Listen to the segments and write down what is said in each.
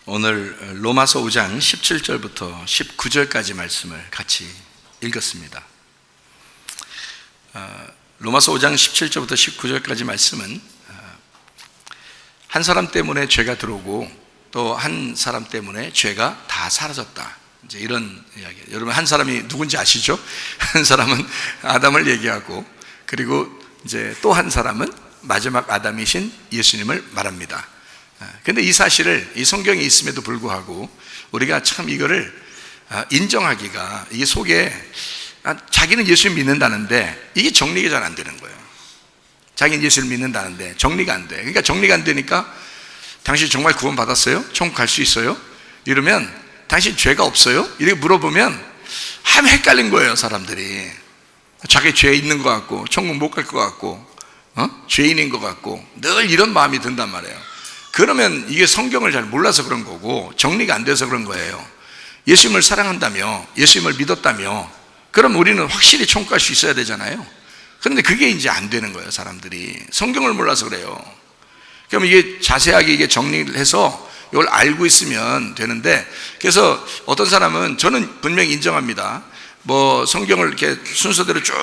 오늘 로마서 5장 17절부터 19절까지 말씀을 같이 읽었습니다. 로마서 5장 17절부터 19절까지 말씀은 한 사람 때문에 죄가 들어오고 또 한 사람 때문에 죄가 다 사라졌다, 이제 이런 이야기. 여러분, 한 사람이 누군지 아시죠? 한 사람은 아담을 얘기하고, 그리고 이제 또 한 사람은 마지막 아담이신 예수님을 말합니다. 근데 이 사실을 이 성경에 있음에도 불구하고 우리가 참 이거를 인정하기가, 이게 속에 자기는 예수를 믿는다는데 이게 정리가 잘 안 되는 거예요. 자기는 예수를 믿는다는데 정리가 안 돼. 그러니까 정리가 안 되니까 당신 정말 구원 받았어요? 천국 갈 수 있어요? 이러면 당신 죄가 없어요? 이렇게 물어보면 참 헷갈린 거예요, 사람들이. 자기 죄 있는 것 같고 천국 못 갈 것 같고 죄인인 것 같고 늘 이런 마음이 든단 말이에요. 그러면 이게 성경을 잘 몰라서 그런 거고 정리가 안 돼서 그런 거예요. 예수님을 사랑한다며, 예수님을 믿었다며, 그럼 우리는 확실히 천국 갈 수 있어야 되잖아요. 그런데 그게 이제 안 되는 거예요. 사람들이 성경을 몰라서 그래요. 그럼 이게 자세하게 이게 정리를 해서 이걸 알고 있으면 되는데, 그래서 어떤 사람은, 저는 분명히 인정합니다, 뭐 성경을 이렇게 순서대로 쭉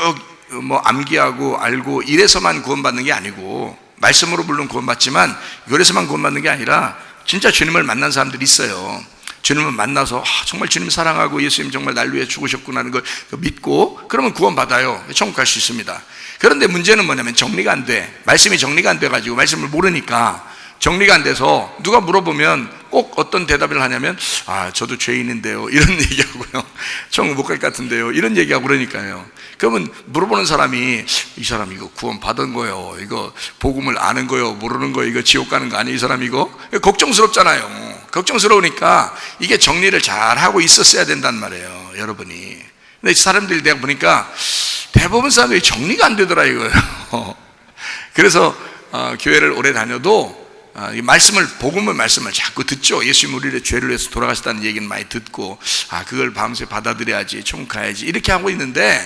뭐 암기하고 알고 이래서만 구원받는 게 아니고, 말씀으로 물론 구원받지만 이래서만 구원받는 게 아니라 진짜 주님을 만난 사람들이 있어요. 주님을 만나서 정말 주님 사랑하고 예수님 정말 날 위해 죽으셨구나 하는 걸 믿고 그러면 구원받아요. 천국 갈 수 있습니다. 그런데 문제는 뭐냐면 정리가 안 돼. 말씀이 정리가 안 돼가지고, 말씀을 모르니까 정리가 안 돼서 누가 물어보면 꼭 어떤 대답을 하냐면 저도 죄인인데요, 이런 얘기하고요. 천국 못 갈 것 같은데요, 이런 얘기하고 그러니까요. 그러면 물어보는 사람이, 이 사람 이거 구원 받은 거요, 이거 복음을 아는 거요, 모르는 거요, 이거 지옥 가는 거 아니에요, 이 사람 이거? 걱정스럽잖아요. 걱정스러우니까 이게 정리를 잘 하고 있었어야 된단 말이에요, 여러분이. 근데 사람들이 내가 보니까 대부분 사람들이 정리가 안 되더라 이거예요. 그래서 교회를 오래 다녀도 말씀을, 복음의 말씀을 자꾸 듣죠. 예수님 우리의 죄를 위해서 돌아가셨다는 얘기는 많이 듣고, 그걸 밤새 받아들여야지, 천국 가야지, 이렇게 하고 있는데,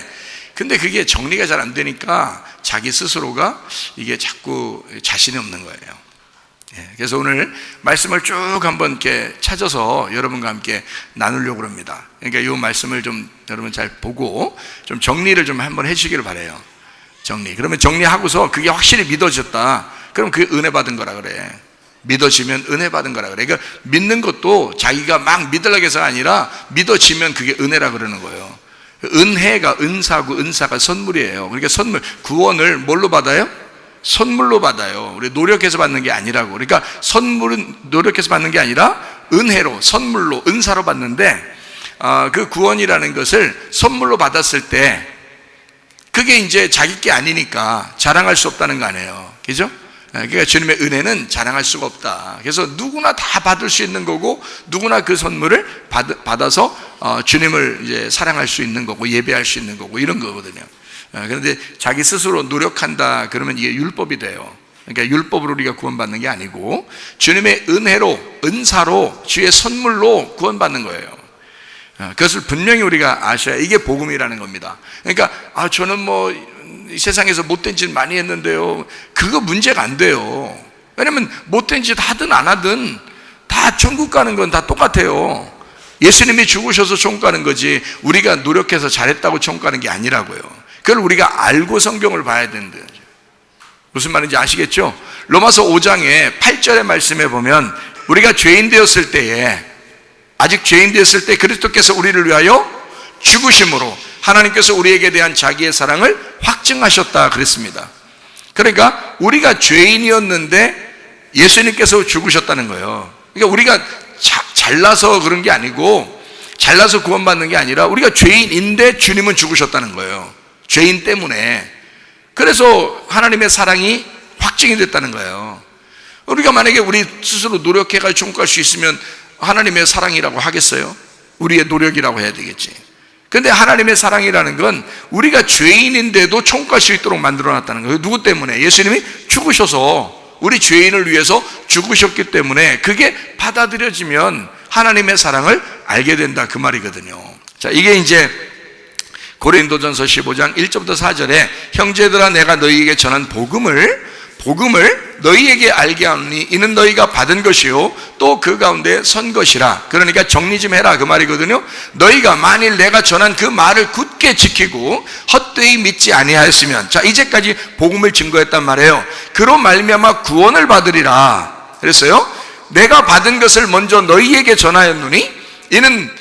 근데 그게 정리가 잘 안 되니까 자기 스스로가 이게 자꾸 자신이 없는 거예요. 그래서 오늘 말씀을 쭉 한번 이렇게 찾아서 여러분과 함께 나누려고 합니다. 그러니까 이 말씀을 좀 여러분 잘 보고 좀 정리를 좀 한번 해주시기를 바라요. 정리. 그러면 정리하고서 그게 확실히 믿어졌다, 그럼 그게 은혜 받은 거라 그래. 믿어지면 은혜 받은 거라 그래. 그러니까 믿는 것도 자기가 막 믿으려고 해서가 아니라 믿어지면 그게 은혜라 그러는 거예요. 은혜가 은사고 은사가 선물이에요. 그러니까 선물, 구원을 뭘로 받아요? 선물로 받아요. 우리 노력해서 받는 게 아니라고. 그러니까 선물은 노력해서 받는 게 아니라 은혜로, 선물로, 은사로 받는데, 그 구원이라는 것을 선물로 받았을 때 그게 이제 자기 게 아니니까 자랑할 수 없다는 거 아니에요. 그죠? 그러니까 주님의 은혜는 자랑할 수가 없다. 그래서 누구나 다 받을 수 있는 거고, 누구나 그 선물을 받아서 주님을 이제 사랑할 수 있는 거고, 예배할 수 있는 거고, 이런 거거든요. 그런데 자기 스스로 노력한다 그러면 이게 율법이 돼요. 그러니까 율법으로 우리가 구원받는 게 아니고 주님의 은혜로, 은사로, 주의 선물로 구원받는 거예요. 그것을 분명히 우리가 아셔야, 이게 복음이라는 겁니다. 그러니까 저는 뭐 세상에서 못된 짓 많이 했는데요, 그거 문제가 안 돼요. 왜냐면 못된 짓 하든 안 하든 다 천국 가는 건 다 똑같아요. 예수님이 죽으셔서 천국 가는 거지, 우리가 노력해서 잘했다고 천국 가는 게 아니라고요. 그걸 우리가 알고 성경을 봐야 되는데, 무슨 말인지 아시겠죠? 로마서 5장의 8절의 말씀에 보면, 우리가 죄인 되었을 때에, 아직 죄인 되었을 때 그리스도께서 우리를 위하여 죽으심으로 하나님께서 우리에게 대한 자기의 사랑을 확증하셨다 그랬습니다. 그러니까 우리가 죄인이었는데 예수님께서 죽으셨다는 거예요. 그러니까 우리가 잘나서 그런 게 아니고, 잘나서 구원받는 게 아니라 우리가 죄인인데 주님은 죽으셨다는 거예요. 죄인 때문에. 그래서 하나님의 사랑이 확증이 됐다는 거예요. 우리가 만약에 우리 스스로 노력해가지고 천국 갈 수 있으면 하나님의 사랑이라고 하겠어요? 우리의 노력이라고 해야 되겠지. 근데 하나님의 사랑이라는 건 우리가 죄인인데도 천국 갈 수 있도록 만들어놨다는 거예요. 누구 때문에? 예수님이 죽으셔서 우리 죄인을 위해서 죽으셨기 때문에 그게 받아들여지면 하나님의 사랑을 알게 된다, 그 말이거든요. 자, 이게 이제 고린도전서 15장 1절부터 4절에 형제들아 내가 너희에게 전한 복음을 복음을 너희에게 알게 하노니 이는 너희가 받은 것이요 또 그 가운데 선 것이라. 그러니까 정리 좀 해라 그 말이거든요. 너희가 만일 내가 전한 그 말을 굳게 지키고 헛되이 믿지 아니하였으면, 자 이제까지 복음을 증거했단 말이에요. 그로 말미암아 구원을 받으리라 그랬어요. 내가 받은 것을 먼저 너희에게 전하였노니 이는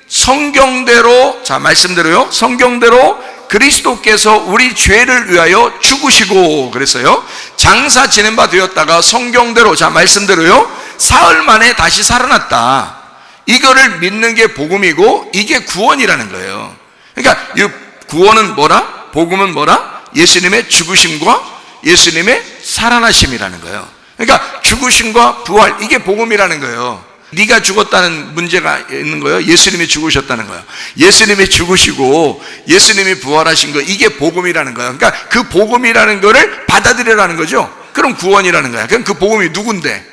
성경대로, 자 말씀대로요, 성경대로 그리스도께서 우리 죄를 위하여 죽으시고 그랬어요. 장사 지낸 바 되었다가 성경대로, 자 말씀대로요, 사흘 만에 다시 살아났다. 이거를 믿는 게 복음이고 이게 구원이라는 거예요. 그러니까 이 구원은 뭐라? 복음은 뭐라? 예수님의 죽으심과 예수님의 살아나심이라는 거예요. 그러니까 죽으심과 부활, 이게 복음이라는 거예요. 네가 죽었다는 문제가 있는 거예요. 예수님이 죽으셨다는 거예요. 예수님이 죽으시고 예수님이 부활하신 거, 이게 복음이라는 거예요. 그러니까 그 복음이라는 거를 받아들이라는 거죠. 그럼 구원이라는 거야. 그럼 그 복음이 누군데?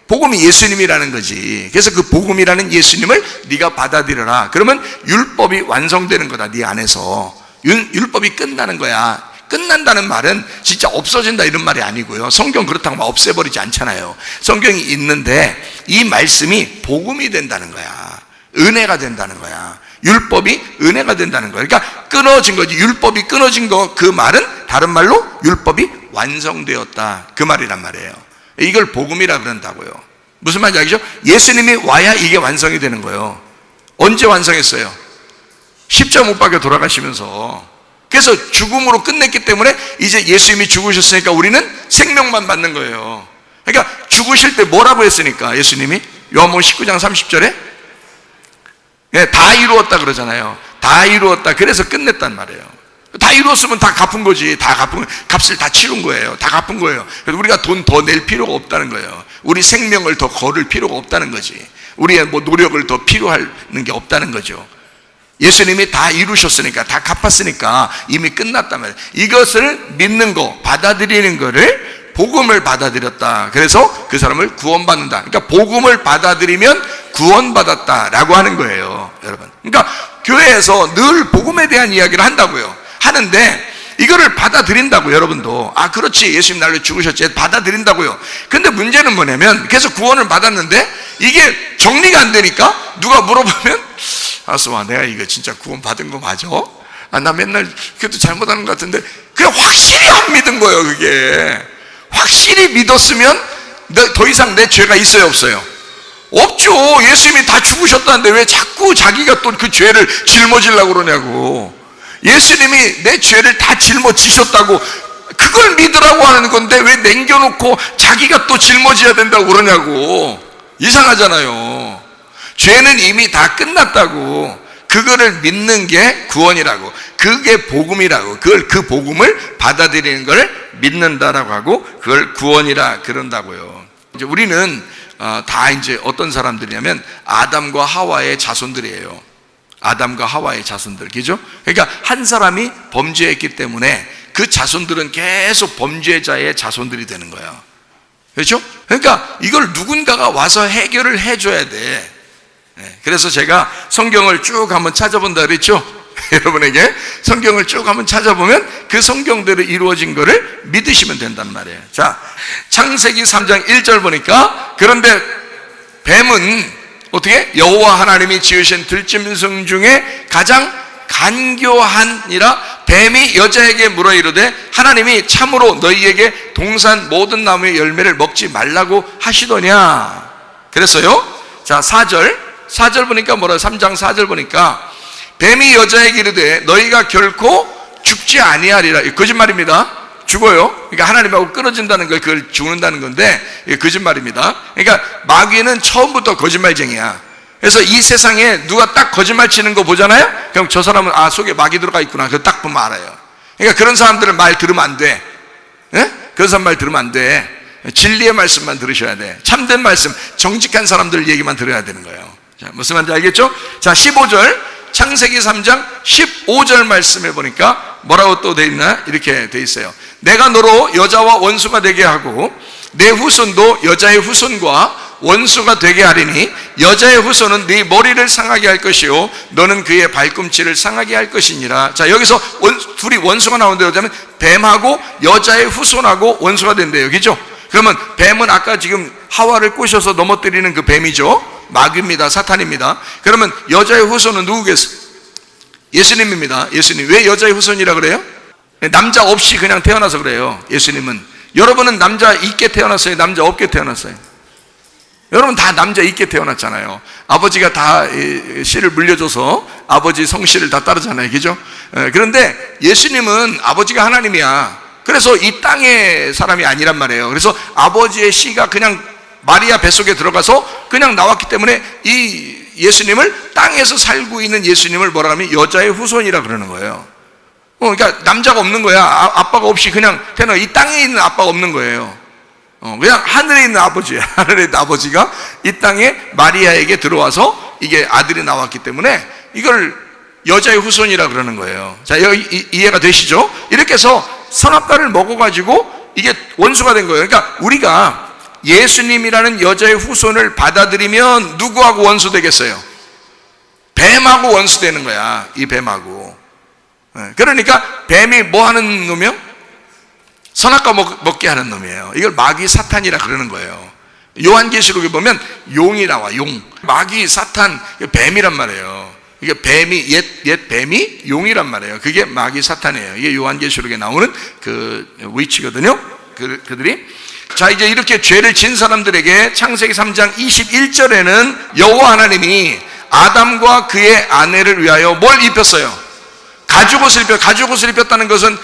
복음이 예수님이라는 거지. 그래서 그 복음이라는 예수님을 네가 받아들여라. 그러면 율법이 완성되는 거다. 네 안에서 율법이 끝나는 거야. 끝난다는 말은 진짜 없어진다 이런 말이 아니고요. 성경 그렇다고 막 없애버리지 않잖아요. 성경이 있는데 이 말씀이 복음이 된다는 거야. 은혜가 된다는 거야. 율법이 은혜가 된다는 거야. 그러니까 끊어진 거지. 율법이 끊어진 거, 그 말은 다른 말로 율법이 완성되었다 그 말이란 말이에요. 이걸 복음이라 그런다고요. 무슨 말인지 알겠죠? 예수님이 와야 이게 완성이 되는 거예요. 언제 완성했어요? 십자가 못 박혀 돌아가시면서. 그래서 죽음으로 끝냈기 때문에 이제 예수님이 죽으셨으니까 우리는 생명만 받는 거예요. 그러니까 죽으실 때 뭐라고 했으니까 예수님이 요한복음 19장 30절에 다 이루었다 그러잖아요. 다 이루었다. 그래서 끝냈단 말이에요. 다 이루었으면 다 갚은 거지. 다 갚은, 값을 다 치른 거예요. 다 갚은 거예요. 그래서 우리가 돈 더 낼 필요가 없다는 거예요. 우리 생명을 더 거를 필요가 없다는 거지. 우리의 뭐 노력을 더 필요하는 게 없다는 거죠. 예수님이 다 이루셨으니까, 다 갚았으니까 이미 끝났다면, 이것을 믿는 거, 받아들이는 거를 복음을 받아들였다. 그래서 그 사람을 구원받는다. 그러니까 복음을 받아들이면 구원받았다라고 하는 거예요, 여러분. 그러니까 교회에서 늘 복음에 대한 이야기를 한다고요. 하는데 이거를 받아들인다고. 여러분도 아 그렇지, 예수님 날로 죽으셨지, 받아들인다고요. 근데 문제는 뭐냐면, 그래서 구원을 받았는데 이게 정리가 안 되니까 누가 물어보면, 알았어, 와, 내가 이거 진짜 구원 받은 거 맞아? 아, 나 맨날 그래도 잘못하는 것 같은데, 그냥 확실히 안 믿은 거예요. 그게 확실히 믿었으면 더 이상 내 죄가 있어요, 없어요? 없죠. 예수님이 다 죽으셨다는데 왜 자꾸 자기가 또 그 죄를 짊어지려고 그러냐고. 예수님이 내 죄를 다 짊어지셨다고 그걸 믿으라고 하는 건데 왜 남겨놓고 자기가 또 짊어져야 된다고 그러냐고. 이상하잖아요. 죄는 이미 다 끝났다고. 그거를 믿는 게 구원이라고. 그게 복음이라고. 그 복음을 받아들이는 걸 믿는다라고 하고, 그걸 구원이라 그런다고요. 이제 우리는 다 이제 어떤 사람들이냐면 아담과 하와의 자손들이에요. 아담과 하와의 자손들, 그죠? 그러니까 한 사람이 범죄했기 때문에 그 자손들은 계속 범죄자의 자손들이 되는 거예요. 그렇죠? 그러니까 이걸 누군가가 와서 해결을 해줘야 돼. 그래서 제가 성경을 쭉 한번 찾아본다 그랬죠? 여러분에게 성경을 쭉 한번 찾아보면 그 성경대로 이루어진 거를 믿으시면 된단 말이에요. 자, 창세기 3장 1절 보니까, 그런데 뱀은 어떻게? 여호와 하나님이 지으신 들짐승 중에 가장 간교하니라. 뱀이 여자에게 물어 이르되 하나님이 참으로 너희에게 동산 모든 나무의 열매를 먹지 말라고 하시더냐 그랬어요. 자, 4절 보니까 뭐라, 3장 4절 보니까 뱀이 여자에게 이르되 너희가 결코 죽지 아니하리라. 거짓말입니다. 죽어요. 그러니까 하나님하고 끊어진다는 걸, 그걸 죽는다는 건데 이게 거짓말입니다. 그러니까 마귀는 처음부터 거짓말쟁이야. 그래서 이 세상에 누가 딱 거짓말 치는 거 보잖아요. 그럼 저 사람은 아, 속에 마귀 들어가 있구나. 그거 딱 보면 알아요. 그러니까 그런 사람들은 말 들으면 안 돼. 그런 사람 말 들으면 안 돼. 진리의 말씀만 들으셔야 돼. 참된 말씀, 정직한 사람들 얘기만 들어야 되는 거예요. 자, 무슨 말인지 알겠죠? 자, 15절, 창세기 3장 15절 말씀해 보니까 뭐라고 또 돼 있나? 이렇게 돼 있어요. 내가 너로 여자와 원수가 되게 하고 내 후손도 여자의 후손과 원수가 되게 하리니 여자의 후손은 네 머리를 상하게 할 것이요 너는 그의 발꿈치를 상하게 할 것이니라. 자, 여기서 둘이 원수가 나오는데 그러자면 뱀하고 여자의 후손하고 원수가 된대요. 그죠? 그러면 뱀은 아까 지금 하와를 꼬셔서 넘어뜨리는 그 뱀이죠. 마귀입니다. 사탄입니다. 그러면 여자의 후손은 누구겠어요? 예수님입니다. 예수님. 왜 여자의 후손이라 그래요? 남자 없이 그냥 태어나서 그래요. 예수님은. 여러분은 남자 있게 태어났어요? 남자 없게 태어났어요? 여러분 다 남자 있게 태어났잖아요. 아버지가 다 씨를 물려줘서 아버지 성씨를 다 따르잖아요. 그죠? 그런데 예수님은 아버지가 하나님이야. 그래서 이 땅의 사람이 아니란 말이에요. 그래서 아버지의 씨가 그냥 마리아 뱃속에 들어가서 그냥 나왔기 때문에 이 예수님을 땅에서 살고 있는 예수님을 뭐라 하면 여자의 후손이라 그러는 거예요. 그러니까 남자가 없는 거야. 아빠가 없이 그냥 태어나. 이 땅에 있는 아빠가 없는 거예요. 그냥 하늘에 있는 아버지야. 하늘에 있는 아버지가 이 땅에 마리아에게 들어와서 이게 아들이 나왔기 때문에 이걸 여자의 후손이라 그러는 거예요. 자, 여기 이해가 되시죠? 이렇게 해서 선악과를 먹어가지고 이게 원수가 된 거예요. 그러니까 우리가 예수님이라는 여자의 후손을 받아들이면 누구하고 원수 되겠어요? 뱀하고 원수 되는 거야. 이 뱀하고. 그러니까 뱀이 뭐 하는 놈이요? 선악과 먹게 하는 놈이에요. 이걸 마귀 사탄이라 그러는 거예요. 요한계시록에 보면 용이 나와. 용. 마귀 사탄 뱀이란 말이에요. 이게 뱀이 옛 뱀이 용이란 말이에요. 그게 마귀 사탄이에요. 이게 요한계시록에 나오는 그 위치거든요. 그들이. 자, 이제 이렇게 죄를 진 사람들에게 창세기 3장 21절에는 여호와 하나님이 아담과 그의 아내를 위하여 뭘 입혔어요? 가죽옷을 입혀. 가죽옷을 입혔다는 것은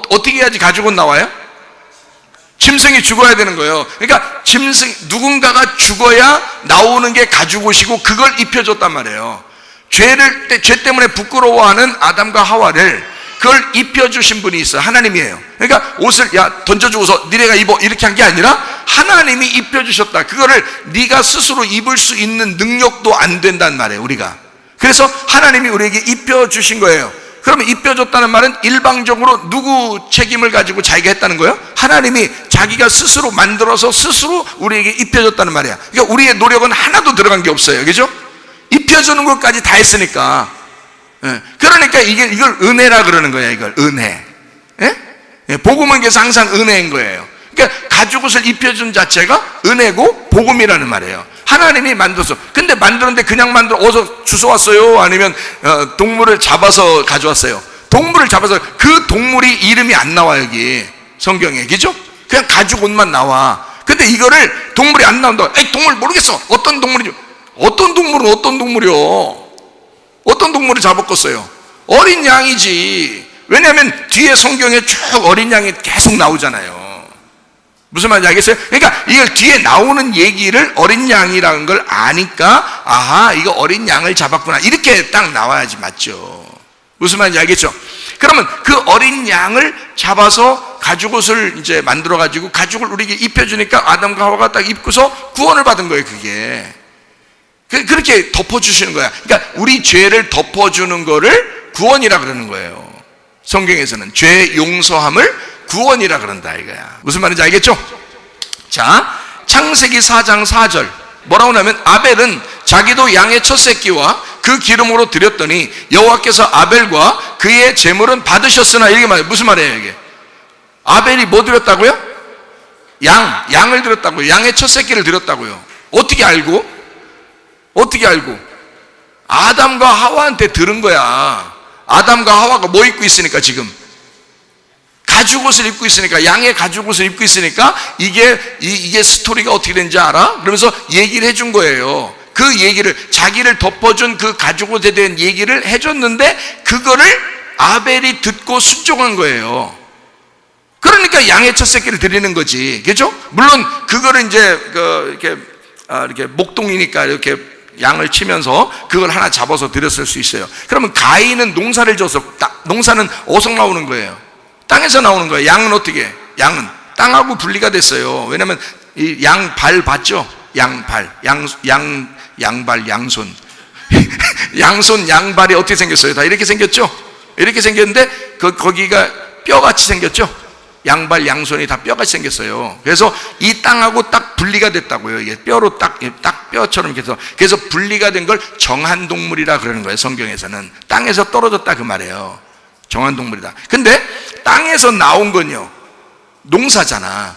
어떻게 해야지 가죽옷 나와요? 짐승이 죽어야 되는 거예요. 그러니까 누군가가 죽어야 나오는 게 가죽옷이고 그걸 입혀줬단 말이에요. 죄 때문에 부끄러워하는 아담과 하와를 그걸 입혀주신 분이 있어요. 하나님이에요. 그러니까 옷을 던져주고서 니네가 입어 이렇게 한 게 아니라 하나님이 입혀주셨다. 그거를 네가 스스로 입을 수 있는 능력도 안 된단 말이에요. 우리가. 그래서 하나님이 우리에게 입혀주신 거예요. 그러면 입혀줬다는 말은 일방적으로 누구 책임을 가지고 자기가 했다는 거예요? 하나님이 자기가 스스로 만들어서 스스로 우리에게 입혀줬다는 말이야. 그러니까 우리의 노력은 하나도 들어간 게 없어요. 그죠? 입혀주는 것까지 다 했으니까. 그러니까 이걸 은혜라 그러는 거야. 이걸 은혜. 복음은 그래서 항상 은혜인 거예요. 그러니까 가죽옷을 입혀준 자체가 은혜고 복음이라는 말이에요. 하나님이 만들었어. 근데 만드는데 그냥 어디서 주워왔어요? 아니면 동물을 잡아서 가져왔어요? 동물을 잡아서 그 동물이 이름이 안 나와 여기 성경에. 그죠? 그냥 가죽옷만 나와. 근데 이거를 동물이 안 나온다. 에이, 동물 모르겠어. 어떤 동물이죠? 어떤 동물은 어떤 동물이요? 어떤 동물을 잡았겠어요? 어린 양이지. 왜냐하면 뒤에 성경에 쭉 어린 양이 계속 나오잖아요. 무슨 말인지 알겠어요? 그러니까 이걸 뒤에 나오는 얘기를 어린 양이라는 걸 아니까 아하, 이거 어린 양을 잡았구나 이렇게 딱 나와야지. 맞죠? 무슨 말인지 알겠죠? 그러면 그 어린 양을 잡아서 가죽옷을 이제 만들어 가지고 가죽을 우리에게 입혀주니까 아담과 하와가 딱 입고서 구원을 받은 거예요. 그게 그렇게 덮어주시는 거야. 그러니까 우리 죄를 덮어주는 거를 구원이라 그러는 거예요. 성경에서는 죄 용서함을 구원이라 그런다 이거야. 무슨 말인지 알겠죠? 자, 창세기 4장 4절 뭐라고 하냐면 아벨은 자기도 양의 첫 새끼와 그 기름으로 드렸더니 여호와께서 아벨과 그의 제물은 받으셨으나 이게 말이에요. 무슨 말이에요 이게? 아벨이 뭐 드렸다고요? 양을 드렸다고요. 양의 첫 새끼를 드렸다고요. 어떻게 알고? 아담과 하와한테 들은 거야. 아담과 하와가 뭐 입고 있으니까 지금? 가죽옷을 입고 있으니까, 양의 가죽옷을 입고 있으니까 이게 스토리가 어떻게 되는지 알아? 그러면서 얘기를 해준 거예요. 그 얘기를, 자기를 덮어준 그 가죽옷에 대한 얘기를 해줬는데 그거를 아벨이 듣고 순종한 거예요. 그러니까 양의 첫 새끼를 드리는 거지. 그죠? 물론 그거를 이제 이렇게 목동이니까 이렇게 양을 치면서 그걸 하나 잡아서 드렸을 수 있어요. 그러면 가인은 농사를 져서, 농사는 어디서 나오는 거예요? 땅에서 나오는 거예요. 양은 어떻게? 양은 땅하고 분리가 됐어요. 왜냐면 이 양발 봤죠? 양발, 양발, 양손. 양손, 양발이 어떻게 생겼어요? 다 이렇게 생겼죠? 이렇게 생겼는데 거기가 뼈같이 생겼죠? 양발 양손이 다 뼈같이 생겼어요. 그래서 이 땅하고 딱 분리가 됐다고요. 이게 뼈로 딱 뼈처럼 이렇게 해서, 그래서 분리가 된 걸 정한동물이라 그러는 거예요. 성경에서는 땅에서 떨어졌다 그 말이에요. 정한동물이다. 근데 땅에서 나온 건요, 농사잖아.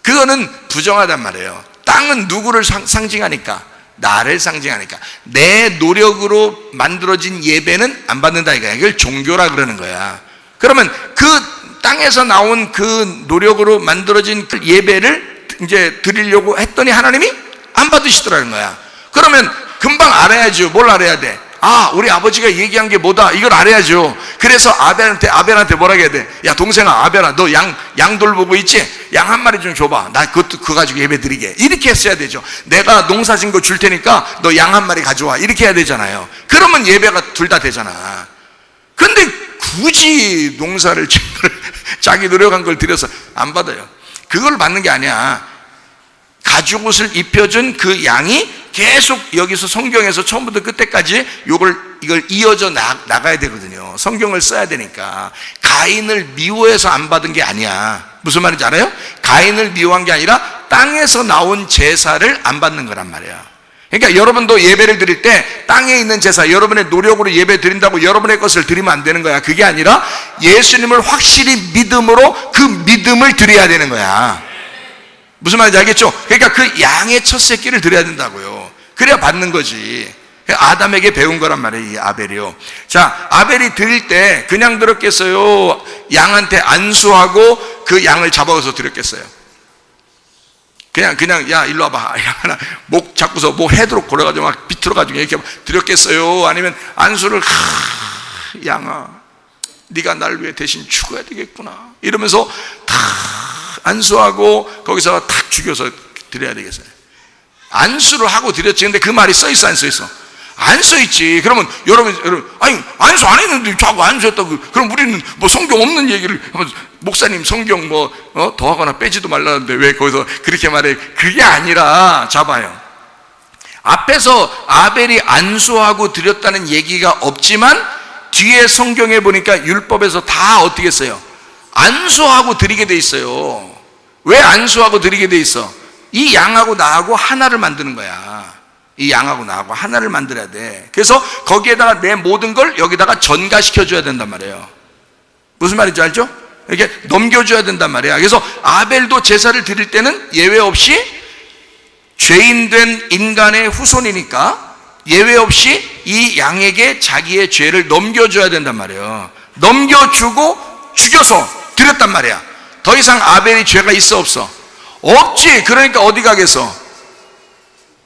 그거는 부정하단 말이에요. 땅은 누구를 상징하니까? 나를 상징하니까. 내 노력으로 만들어진 예배는 안 받는다 이거야. 이걸 종교라 그러는 거야. 그러면 그 땅에서 나온 그 노력으로 만들어진 그 예배를 이제 드리려고 했더니 하나님이 안 받으시더라는 거야. 그러면 금방 알아야죠. 뭘 알아야 돼? 아, 우리 아버지가 얘기한 게 뭐다, 이걸 알아야죠. 그래서 아벨한테 뭐라 해야 돼? 야, 동생아, 아벨아, 너 양 돌보고 있지? 양 한 마리 좀 줘봐. 나 그거 가지고 예배 드리게. 이렇게 했어야 되죠. 내가 농사 진 거 줄 테니까 너 양 한 마리 가져와. 이렇게 해야 되잖아요. 그러면 예배가 둘 다 되잖아. 근데 굳이 농사를 자기 노력한 걸 드려서 안 받아요. 그걸 받는 게 아니야. 가죽옷을 입혀준 그 양이 계속 여기서 성경에서 처음부터 끝까지 이걸 이어져 나가야 되거든요. 성경을 써야 되니까. 가인을 미워해서 안 받은 게 아니야. 무슨 말인지 알아요? 가인을 미워한 게 아니라 땅에서 나온 제사를 안 받는 거란 말이야. 그러니까 여러분도 예배를 드릴 때 땅에 있는 제사, 여러분의 노력으로 예배 드린다고 여러분의 것을 드리면 안 되는 거야. 그게 아니라 예수님을 확실히 믿음으로 그 믿음을 드려야 되는 거야. 무슨 말인지 알겠죠? 그러니까 그 양의 첫 새끼를 드려야 된다고요. 그래야 받는 거지. 아담에게 배운 거란 말이에요, 이 아벨이요. 자, 아벨이 드릴 때 그냥 드렸겠어요? 양한테 안수하고 그 양을 잡아서 드렸겠어요? 그냥 야 일로 와봐, 목 잡고서 목 헤드로 걸어가지고 막 비틀어가지고 이렇게 드렸겠어요? 아니면 안수를, 양아 네가 날 위해 대신 죽어야 되겠구나 이러면서 다 안수하고 거기서 탁 죽여서 드려야 되겠어요? 안수를 하고 드렸지. 근데 그 말이 써있어 안 써있어? 안 써있지. 그러면 여러분 아니 안수 안 했는데 자꾸 안수했다고, 그럼 우리는 뭐 성경 없는 얘기를 하면, 목사님 성경 더하거나 빼지도 말라는데 왜 거기서 그렇게 말해? 그게 아니라, 잡아요. 앞에서 아벨이 안수하고 드렸다는 얘기가 없지만 뒤에 성경에 보니까 율법에서 다 어떻게 했어요? 안수하고 드리게 돼 있어요. 왜 안수하고 드리게 돼 있어? 이 양하고 나하고 하나를 만드는 거야. 이 양하고 나하고 하나를 만들어야 돼. 그래서 거기에다가 내 모든 걸 여기다가 전가시켜 줘야 된단 말이에요. 무슨 말인지 알죠? 이렇게 넘겨줘야 된단 말이야. 그래서 아벨도 제사를 드릴 때는 예외 없이 죄인된 인간의 후손이니까 예외 없이 이 양에게 자기의 죄를 넘겨줘야 된단 말이에요. 넘겨주고 죽여서 드렸단 말이야. 더 이상 아벨이 죄가 있어 없어? 없지. 그러니까 어디 가겠어?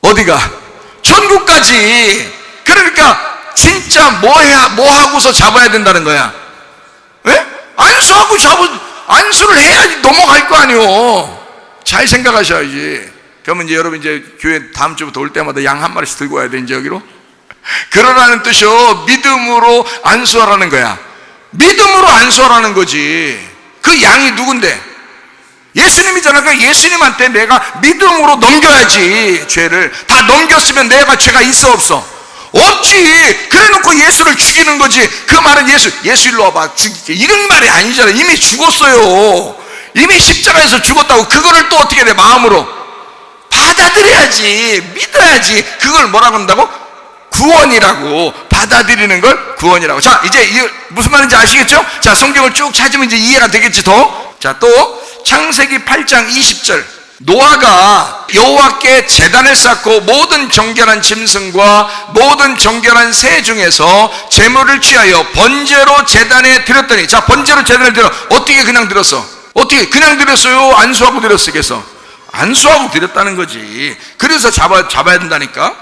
어디가? 천국까지. 그러니까 진짜 뭐 하고서 잡아야 된다는 거야? 왜? 안수하고 안수를 해야지 넘어갈 거 아니오. 잘 생각하셔야지. 그러면 이제 여러분 이제 교회 다음 주부터 올 때마다 양 한 마리씩 들고 와야 돼, 이제 여기로. 그러라는 뜻이요. 믿음으로 안수하라는 거야. 믿음으로 안수하라는 거지. 그 양이 누군데? 예수님이잖아. 그러니까 예수님한테 내가 믿음으로 넘겨야지. 죄를 다 넘겼으면 내가 죄가 있어 없어? 없지. 그래 놓고 예수를 죽이는 거지. 그 말은 예수 일로 와봐 죽일게 이런 말이 아니잖아. 이미 죽었어요. 이미 십자가에서 죽었다고. 그거를 또 어떻게 돼? 마음으로 받아들여야지. 믿어야지. 그걸 뭐라고 한다고? 구원이라고. 받아들이는 걸 구원이라고. 자, 이제 무슨 말인지 아시겠죠? 자, 성경을 쭉 찾으면 이제 이해가 되겠지 더. 자, 또 창세기 8장 20절. 노아가 여호와께 제단을 쌓고 모든 정결한 짐승과 모든 정결한 새 중에서 제물을 취하여 번제로 제단에 드렸더니, 자, 번제로 제단을 드려. 어떻게 그냥 드렸어? 어떻게 그냥 드렸어요? 안수하고 드렸어? 그래서 안수하고 드렸다는 거지. 그래서 잡아야 된다니까.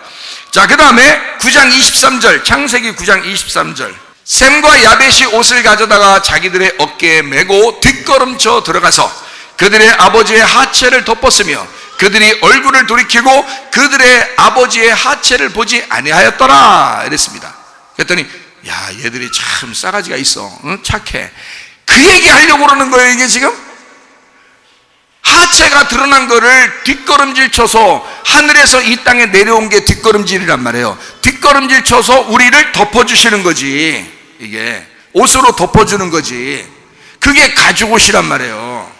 자, 그 다음에 9장 23절, 창세기 9장 23절. 셈과 야벳이 옷을 가져다가 자기들의 어깨에 메고 뒷걸음쳐 들어가서 그들의 아버지의 하체를 덮었으며 그들이 얼굴을 돌이키고 그들의 아버지의 하체를 보지 아니하였더라 이랬습니다. 그랬더니 야, 얘들이 참 싸가지가 있어. 응? 착해. 그 얘기 하려고 그러는 거예요. 이게 지금 하체가 드러난 거를 뒷걸음질 쳐서, 하늘에서 이 땅에 내려온 게 뒷걸음질이란 말이에요. 뒷걸음질 쳐서 우리를 덮어주시는 거지. 이게 옷으로 덮어주는 거지. 그게 가죽옷이란 말이에요.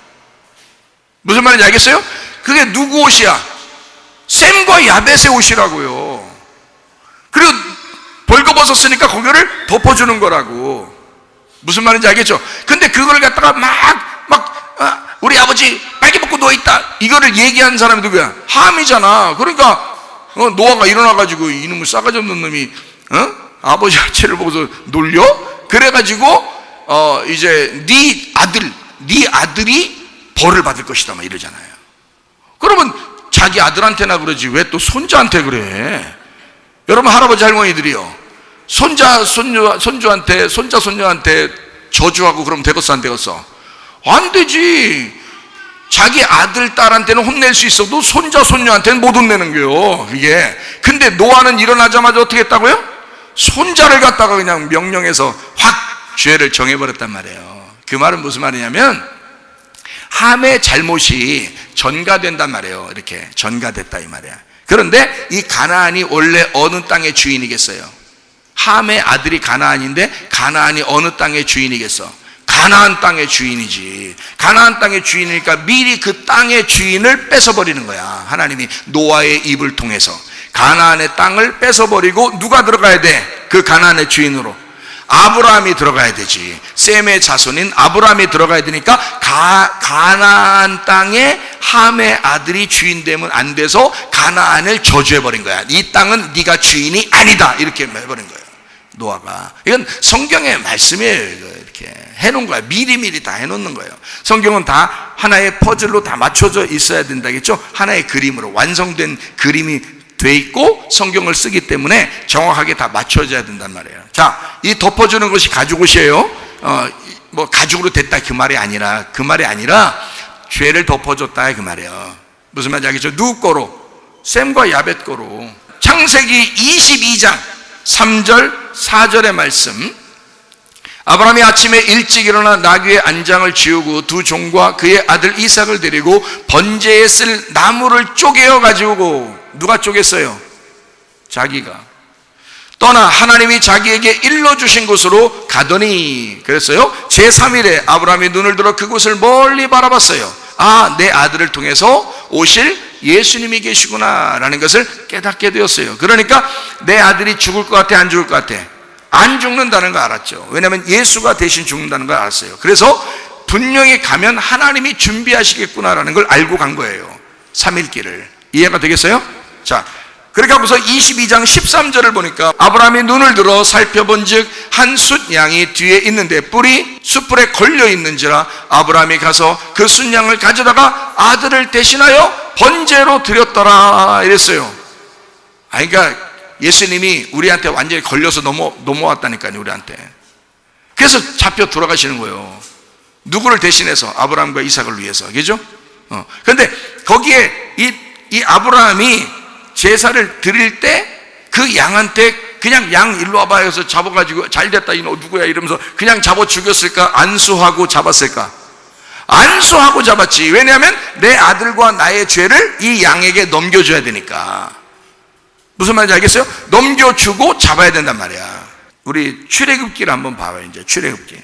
무슨 말인지 알겠어요? 그게 누구 옷이야? 셈과 야벳의 옷이라고요. 그리고 벌거벗었으니까 거기를 덮어주는 거라고. 무슨 말인지 알겠죠? 근데 그걸 갖다가 우리 아버지 빨개 벗고 누워있다, 이거를 얘기한 사람이 누구야? 함이잖아. 그러니까 노아가 일어나가지고 이놈의 싸가지 없는 놈이 아버지 하체를 보고서 놀려? 그래가지고 이제 네 아들이 벌을 받을 것이다 막 이러잖아요. 그러면 자기 아들한테나 그러지 왜 또 손자한테 그래? 여러분 할아버지 할머니들이요, 손주한테 손자 손녀한테 저주하고 그러면 되겠어 안 되겠어? 안 되지. 자기 아들 딸한테는 혼낼 수 있어도 손자 손녀한테는 못 혼내는 거요 이게. 근데 노아는 일어나자마자 어떻게 했다고요? 손자를 갖다가 그냥 명령해서 확 죄를 정해버렸단 말이에요. 그 말은 무슨 말이냐면 함의 잘못이 전가된단 말이에요. 이렇게 전가됐다 이 말이야. 그런데 이 가나안이 원래 어느 땅의 주인이겠어요? 함의 아들이 가나안인데 가나안이 어느 땅의 주인이겠어? 가나안 땅의 주인이지. 가나안 땅의 주인이니까 미리 그 땅의 주인을 뺏어버리는 거야. 하나님이 노아의 입을 통해서 가나안의 땅을 뺏어버리고 누가 들어가야 돼? 그 가나안의 주인으로 아브라함이 들어가야 되지. 셈의 자손인 아브라함이 들어가야 되니까 가나안 땅에 함의 아들이 주인 되면 안 돼서 가나안을 저주해버린 거야. 이 땅은 네가 주인이 아니다 이렇게 해버린 거예요, 노아가. 이건 성경의 말씀이에요. 이렇게 해놓은 거야. 미리미리 다 해놓는 거예요. 성경은 다 하나의 퍼즐로 다 맞춰져 있어야 된다겠죠. 하나의 그림으로 완성된 그림이 돼 있고 성경을 쓰기 때문에 정확하게 다 맞춰져야 된단 말이에요. 자, 이 덮어주는 것이 가죽옷이에요. 뭐 가죽으로 됐다 그 말이 아니라 죄를 덮어줬다 그 말이에요. 무슨 말인지 알겠죠? 누구 거로? 셈과 야벳 거로. 창세기 22장 3절 4절의 말씀. 아브라함이 아침에 일찍 일어나 나귀의 안장을 지우고 두 종과 그의 아들 이삭을 데리고 번제에 쓸 나무를 쪼개어 가지고, 누가 쪼갰어요? 자기가 떠나 하나님이 자기에게 일러주신 곳으로 가더니, 그랬어요. 제3일에 아브라함이 눈을 들어 그곳을 멀리 바라봤어요. 아, 내 아들을 통해서 오실 예수님이 계시구나 라는 것을 깨닫게 되었어요. 그러니까 내 아들이 죽을 것 같아, 안 죽을 것 같아? 안 죽는다는 걸 알았죠. 왜냐하면 예수가 대신 죽는다는 걸 알았어요. 그래서 분명히 가면 하나님이 준비하시겠구나라는 걸 알고 간 거예요. 3일길을. 이해가 되겠어요? 자, 그러니까 무슨 22장 13절을 보니까 아브라함이 눈을 들어 살펴본 즉 한 숫 양이 뒤에 있는데 뿔이 숯불에 걸려 있는지라 아브라함이 가서 그 숫양을 가져다가 아들을 대신하여 번제로 드렸더라 이랬어요. 그러니까 예수님이 우리한테 완전히 걸려서 넘어왔다니까요, 우리한테. 그래서 잡혀 돌아가시는 거예요. 누구를 대신해서? 아브라함과 이삭을 위해서. 그죠? 그런데 거기에 이 아브라함이 제사를 드릴 때 그 양한테 그냥 양 일로 와봐 해서 잡아가지고 잘됐다 이너 누구야 이러면서 그냥 잡아 죽였을까? 안수하고 잡았을까? 안수하고 잡았지. 왜냐하면 내 아들과 나의 죄를 이 양에게 넘겨줘야 되니까. 무슨 말인지 알겠어요? 넘겨주고 잡아야 된단 말이야. 우리 출애굽기를 한번 봐봐요. 이제 출애굽기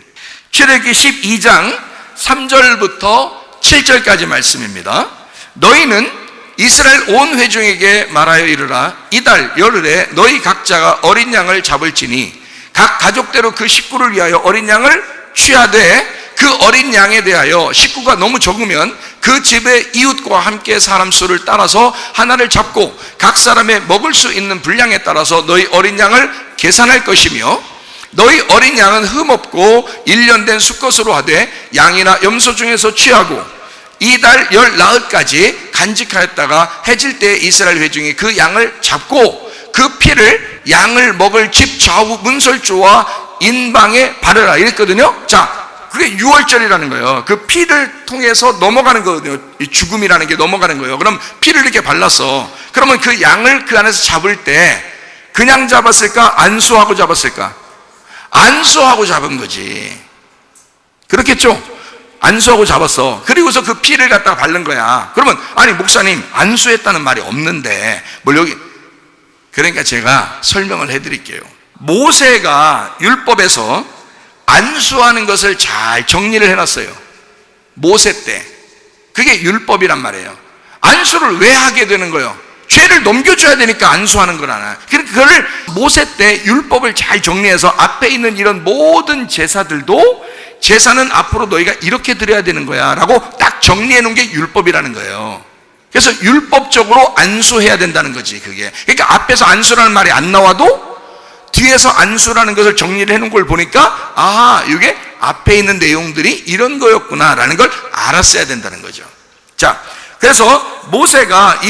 12장 3절부터 7절까지 말씀입니다. 너희는 이스라엘 온 회중에게 말하여 이르라. 이달 열흘에 너희 각자가 어린 양을 잡을지니 각 가족대로 그 식구를 위하여 어린 양을 취하되 그 어린 양에 대하여 식구가 너무 적으면 그 집의 이웃과 함께 사람 수를 따라서 하나를 잡고 각 사람의 먹을 수 있는 분량에 따라서 너희 어린 양을 계산할 것이며 너희 어린 양은 흠없고 1년 된 수컷으로 하되 양이나 염소 중에서 취하고 이달 열 나흘까지 간직하였다가 해질 때 이스라엘 회중이 그 양을 잡고 그 피를 양을 먹을 집 좌우 문설주와 인방에 바르라 이랬거든요. 자, 그게 6월절이라는 거예요. 그 피를 통해서 넘어가는 거거든요. 이 죽음이라는 게 넘어가는 거예요. 그럼 피를 이렇게 발랐어. 그러면 그 양을 그 안에서 잡을 때 그냥 잡았을까? 안수하고 잡았을까? 안수하고 잡은 거지. 그렇겠죠? 안수하고 잡았어. 그리고서 그 피를 갖다가 바른 거야. 그러면 아니 목사님 안수했다는 말이 없는데 뭘 여기. 그러니까 제가 설명을 해드릴게요. 모세가 율법에서 안수하는 것을 잘 정리를 해놨어요. 모세 때. 그게 율법이란 말이에요. 안수를 왜 하게 되는 거예요? 죄를 넘겨줘야 되니까 안수하는 거잖아요. 그걸 모세 때 율법을 잘 정리해서 앞에 있는 이런 모든 제사들도 제사는 앞으로 너희가 이렇게 드려야 되는 거야 라고 딱 정리해 놓은 게 율법이라는 거예요. 그래서 율법적으로 안수해야 된다는 거지, 그게. 그러니까 앞에서 안수라는 말이 안 나와도 뒤에서 안수라는 것을 정리를 해 놓은 걸 보니까 아, 이게 앞에 있는 내용들이 이런 거였구나 라는 걸 알았어야 된다는 거죠. 자, 그래서 모세가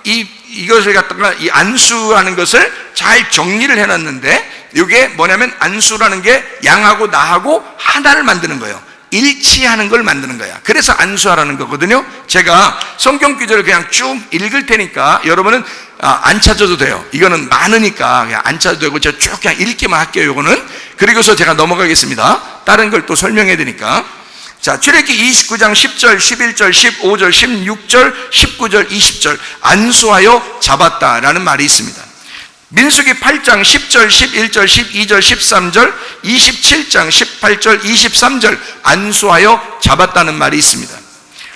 이것을 갖다가 이 안수라는 것을 잘 정리를 해놨는데, 이게 뭐냐면 안수라는 게 양하고 나하고 하나를 만드는 거예요. 일치하는 걸 만드는 거야. 그래서 안수하라는 거거든요. 제가 성경 구절을 그냥 쭉 읽을 테니까 여러분은 안 찾아도 돼요. 이거는 많으니까 그냥 안 찾아도 되고 제가 쭉 그냥 읽기만 할게요. 이거는. 그리고서 제가 넘어가겠습니다. 다른 걸 또 설명해야 되니까. 자, 출애굽기 29장 10절, 11절, 15절, 16절, 19절, 20절 안수하여 잡았다라는 말이 있습니다. 민수기 8장 10절, 11절, 12절, 13절, 27장 18절, 23절 안수하여 잡았다는 말이 있습니다.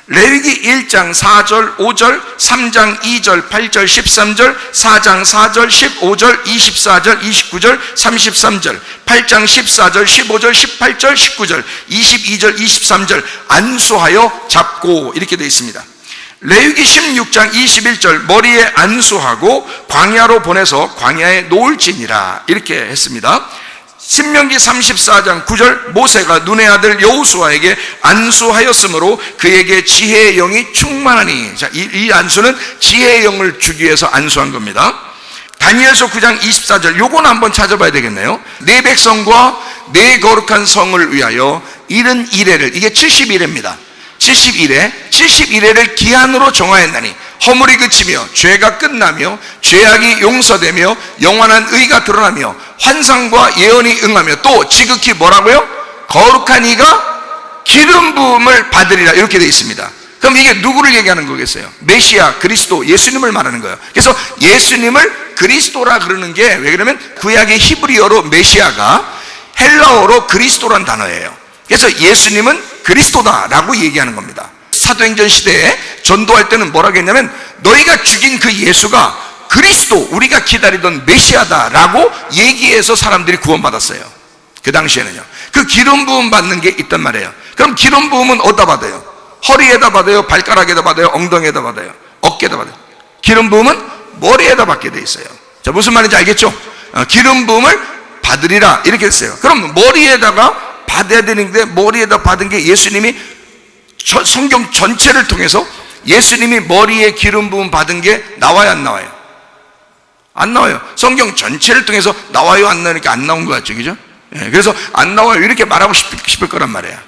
레위기 1장 4절, 5절, 3장 2절, 8절, 13절, 4장 4절, 15절, 24절, 29절, 33절, 8장 14절, 15절, 18절, 19절, 22절, 23절 안수하여 잡고 이렇게 되어 있습니다. 레위기 16장 21절 머리에 안수하고 광야로 보내서 광야에 놓을지니라 이렇게 했습니다. 신명기 34장 9절 모세가 눈의 아들 여호수아에게 안수하였으므로 그에게 지혜의 영이 충만하니. 자, 이 안수는 지혜의 영을 주기 위해서 안수한 겁니다. 다니엘서 9장 24절 요건 한번 찾아봐야 되겠네요. 내 백성과 내 거룩한 성을 위하여 71회를, 이게 71회입니다 71회를 기한으로 정하였나니 허물이 그치며 죄가 끝나며 죄악이 용서되며 영원한 의가 드러나며 환상과 예언이 응하며 또 지극히 뭐라고요? 거룩한 이가 기름 부음을 받으리라 이렇게 되어 있습니다. 그럼 이게 누구를 얘기하는 거겠어요? 메시아, 그리스도, 예수님을 말하는 거예요. 그래서 예수님을 그리스도라 그러는 게 왜 그러면 구약의 히브리어로 메시아가 헬라어로 그리스도란 단어예요. 그래서 예수님은 그리스도다라고 얘기하는 겁니다. 사도행전 시대에 전도할 때는 뭐라고 했냐면 너희가 죽인 그 예수가 그리스도, 우리가 기다리던 메시아다라고 얘기해서 사람들이 구원받았어요. 그 당시에는요. 그 기름 부음 받는 게 있단 말이에요. 그럼 기름 부음은 어디다 받아요? 허리에다 받아요? 발가락에다 받아요? 엉덩이에다 받아요? 어깨에다 받아요? 기름 부음은 머리에다 받게 돼 있어요. 자, 무슨 말인지 알겠죠? 기름 부음을 받으리라 이렇게 했어요. 그럼 머리에다가 받아야 되는데 머리에다 받은 게 예수님이 성경 전체를 통해서 예수님이 머리에 기름 부음 받은 게 나와요, 안 나와요? 안 나와요. 성경 전체를 통해서 나와요, 안 나오니까 안 나온 것 같죠, 그죠? 예, 그래서 안 나와요 이렇게 말하고 싶을 거란 말이에요.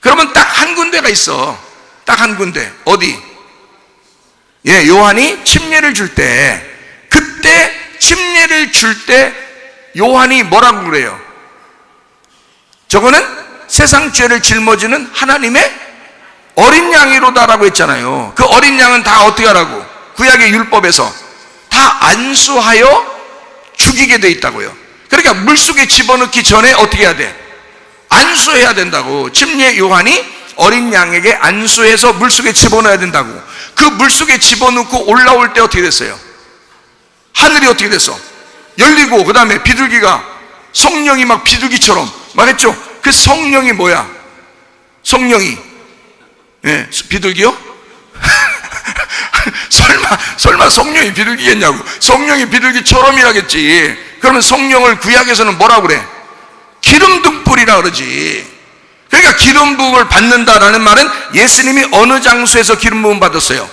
그러면 딱 한 군데가 있어. 딱 한 군데. 어디? 예, 요한이 침례를 줄 때, 그때 침례를 줄 때 요한이 뭐라고 그래요? 저거는 세상 죄를 짊어지는 하나님의 어린 양이로다라고 했잖아요. 그 어린 양은 다 어떻게 하라고? 구약의 율법에서 다 안수하여 죽이게 돼 있다고요. 그러니까 물속에 집어넣기 전에 어떻게 해야 돼? 안수해야 된다고. 침례 요한이 어린 양에게 안수해서 물속에 집어넣어야 된다고. 그 물속에 집어넣고 올라올 때 어떻게 됐어요? 하늘이 어떻게 됐어? 열리고 그 다음에 비둘기가, 성령이 막 비둘기처럼 막 했죠? 그 성령이 뭐야? 성령이, 예, 비둘기요? 설마 성령이 비둘기겠냐고. 성령이 비둘기처럼이라겠지. 그러면 성령을 구약에서는 뭐라고 그래? 기름 등불이라 그러지. 그러니까 기름 부음을 받는다라는 말은 예수님이 어느 장소에서 기름 부음 받았어요?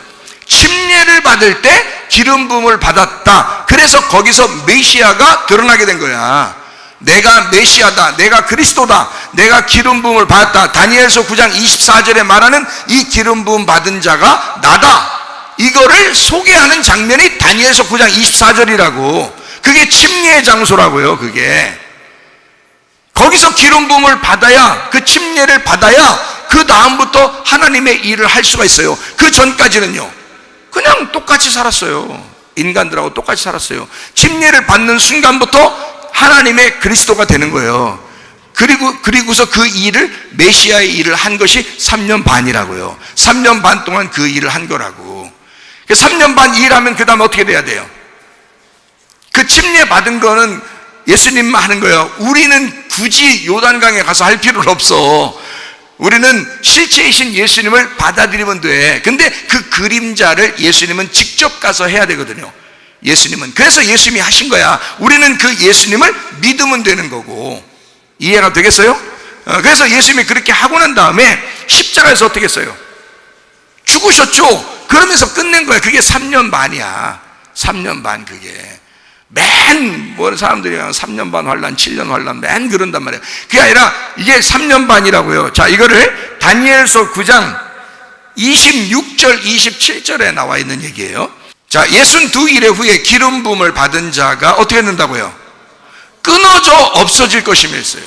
침례를 받을 때 기름 부음을 받았다. 그래서 거기서 메시아가 드러나게 된 거야. 내가 메시아다, 내가 그리스도다, 내가 기름 부음을 받았다. 다니엘서 9장 24절에 말하는 이 기름 부음 받은 자가 나다. 이거를 소개하는 장면이 다니엘서 9장 24절이라고. 그게 침례의 장소라고요. 그게 거기서 기름 부음을 받아야, 그 침례를 받아야 그 다음부터 하나님의 일을 할 수가 있어요. 그 전까지는요 그냥 똑같이 살았어요. 인간들하고 똑같이 살았어요. 침례를 받는 순간부터 하나님의 그리스도가 되는 거예요. 그리고서 그 일을, 메시아의 일을 한 것이 3년 반이라고요. 3년 반 동안 그 일을 한 거라고. 3년 반 일하면 그 다음에 어떻게 돼야 돼요? 그 침례 받은 거는 예수님만 하는 거예요. 우리는 굳이 요단강에 가서 할 필요는 없어. 우리는 실체이신 예수님을 받아들이면 돼. 근데 그 그림자를 예수님은 직접 가서 해야 되거든요. 예수님은. 그래서 예수님이 하신 거야. 우리는 그 예수님을 믿으면 되는 거고. 이해가 되겠어요? 그래서 예수님이 그렇게 하고 난 다음에 십자가에서 어떻게 했어요? 죽으셨죠? 그러면서 끝낸 거야. 그게 3년 반이야. 3년 반 그게. 뭐 사람들이 3년 반 환란, 7년 환란, 그런단 말이에요. 그게 아니라 이게 3년 반이라고요. 자, 이거를 다니엘서 9장 26절, 27절에 나와 있는 얘기예요. 자, 62일의 후에 기름 부음을 받은 자가 어떻게 된다고요? 끊어져 없어질 것이며 했어요.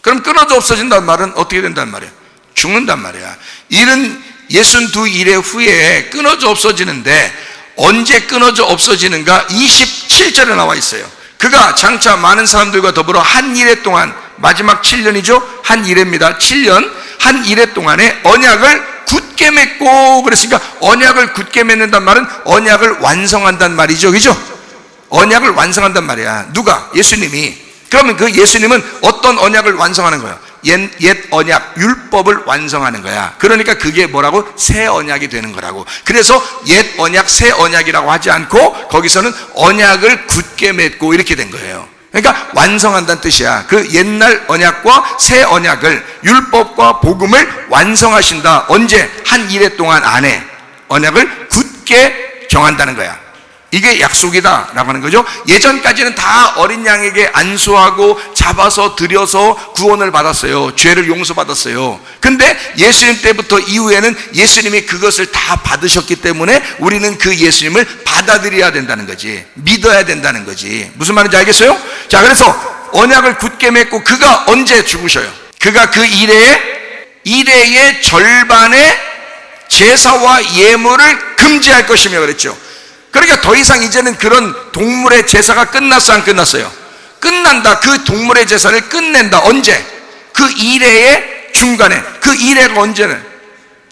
그럼 끊어져 없어진다는 말은 어떻게 된다는 말이에요? 죽는단 말이야. 일은 62일의 후에 끊어져 없어지는데 언제 끊어져 없어지는가? 27절에 나와 있어요. 그가 장차 많은 사람들과 더불어 한 이래 동안, 마지막 7년이죠? 한 이래입니다. 7년 한 이래 동안에 언약을 굳게 맺고, 그랬으니까 언약을 굳게 맺는단 말은 언약을 완성한단 말이죠. 그죠? 언약을 완성한단 말이야. 누가? 예수님이. 그러면 그 예수님은 어떤 언약을 완성하는 거예요? 옛 언약, 율법을 완성하는 거야. 그러니까 그게 뭐라고? 새 언약이 되는 거라고. 그래서 옛 언약, 새 언약이라고 하지 않고 거기서는 언약을 굳게 맺고 이렇게 된 거예요. 그러니까 완성한다는 뜻이야. 그 옛날 언약과 새 언약을, 율법과 복음을 완성하신다. 언제? 한 이래 동안 안에 언약을 굳게 정한다는 거야. 이게 약속이다 라고 하는 거죠. 예전까지는 다 어린 양에게 안수하고 잡아서 들여서 구원을 받았어요. 죄를 용서받았어요. 근데 예수님 때부터 이후에는 예수님이 그것을 다 받으셨기 때문에 우리는 그 예수님을 받아들여야 된다는 거지. 믿어야 된다는 거지. 무슨 말인지 알겠어요? 자, 그래서 언약을 굳게 맺고 그가 언제 죽으셔요? 그가 그 이래의 절반의 제사와 예물을 금지할 것이며 그랬죠. 그러니까 더 이상 이제는 그런 동물의 제사가 끝났어, 안 끝났어요? 끝난다. 그 동물의 제사를 끝낸다. 언제? 그 이래의 중간에. 그 이래가 언제는?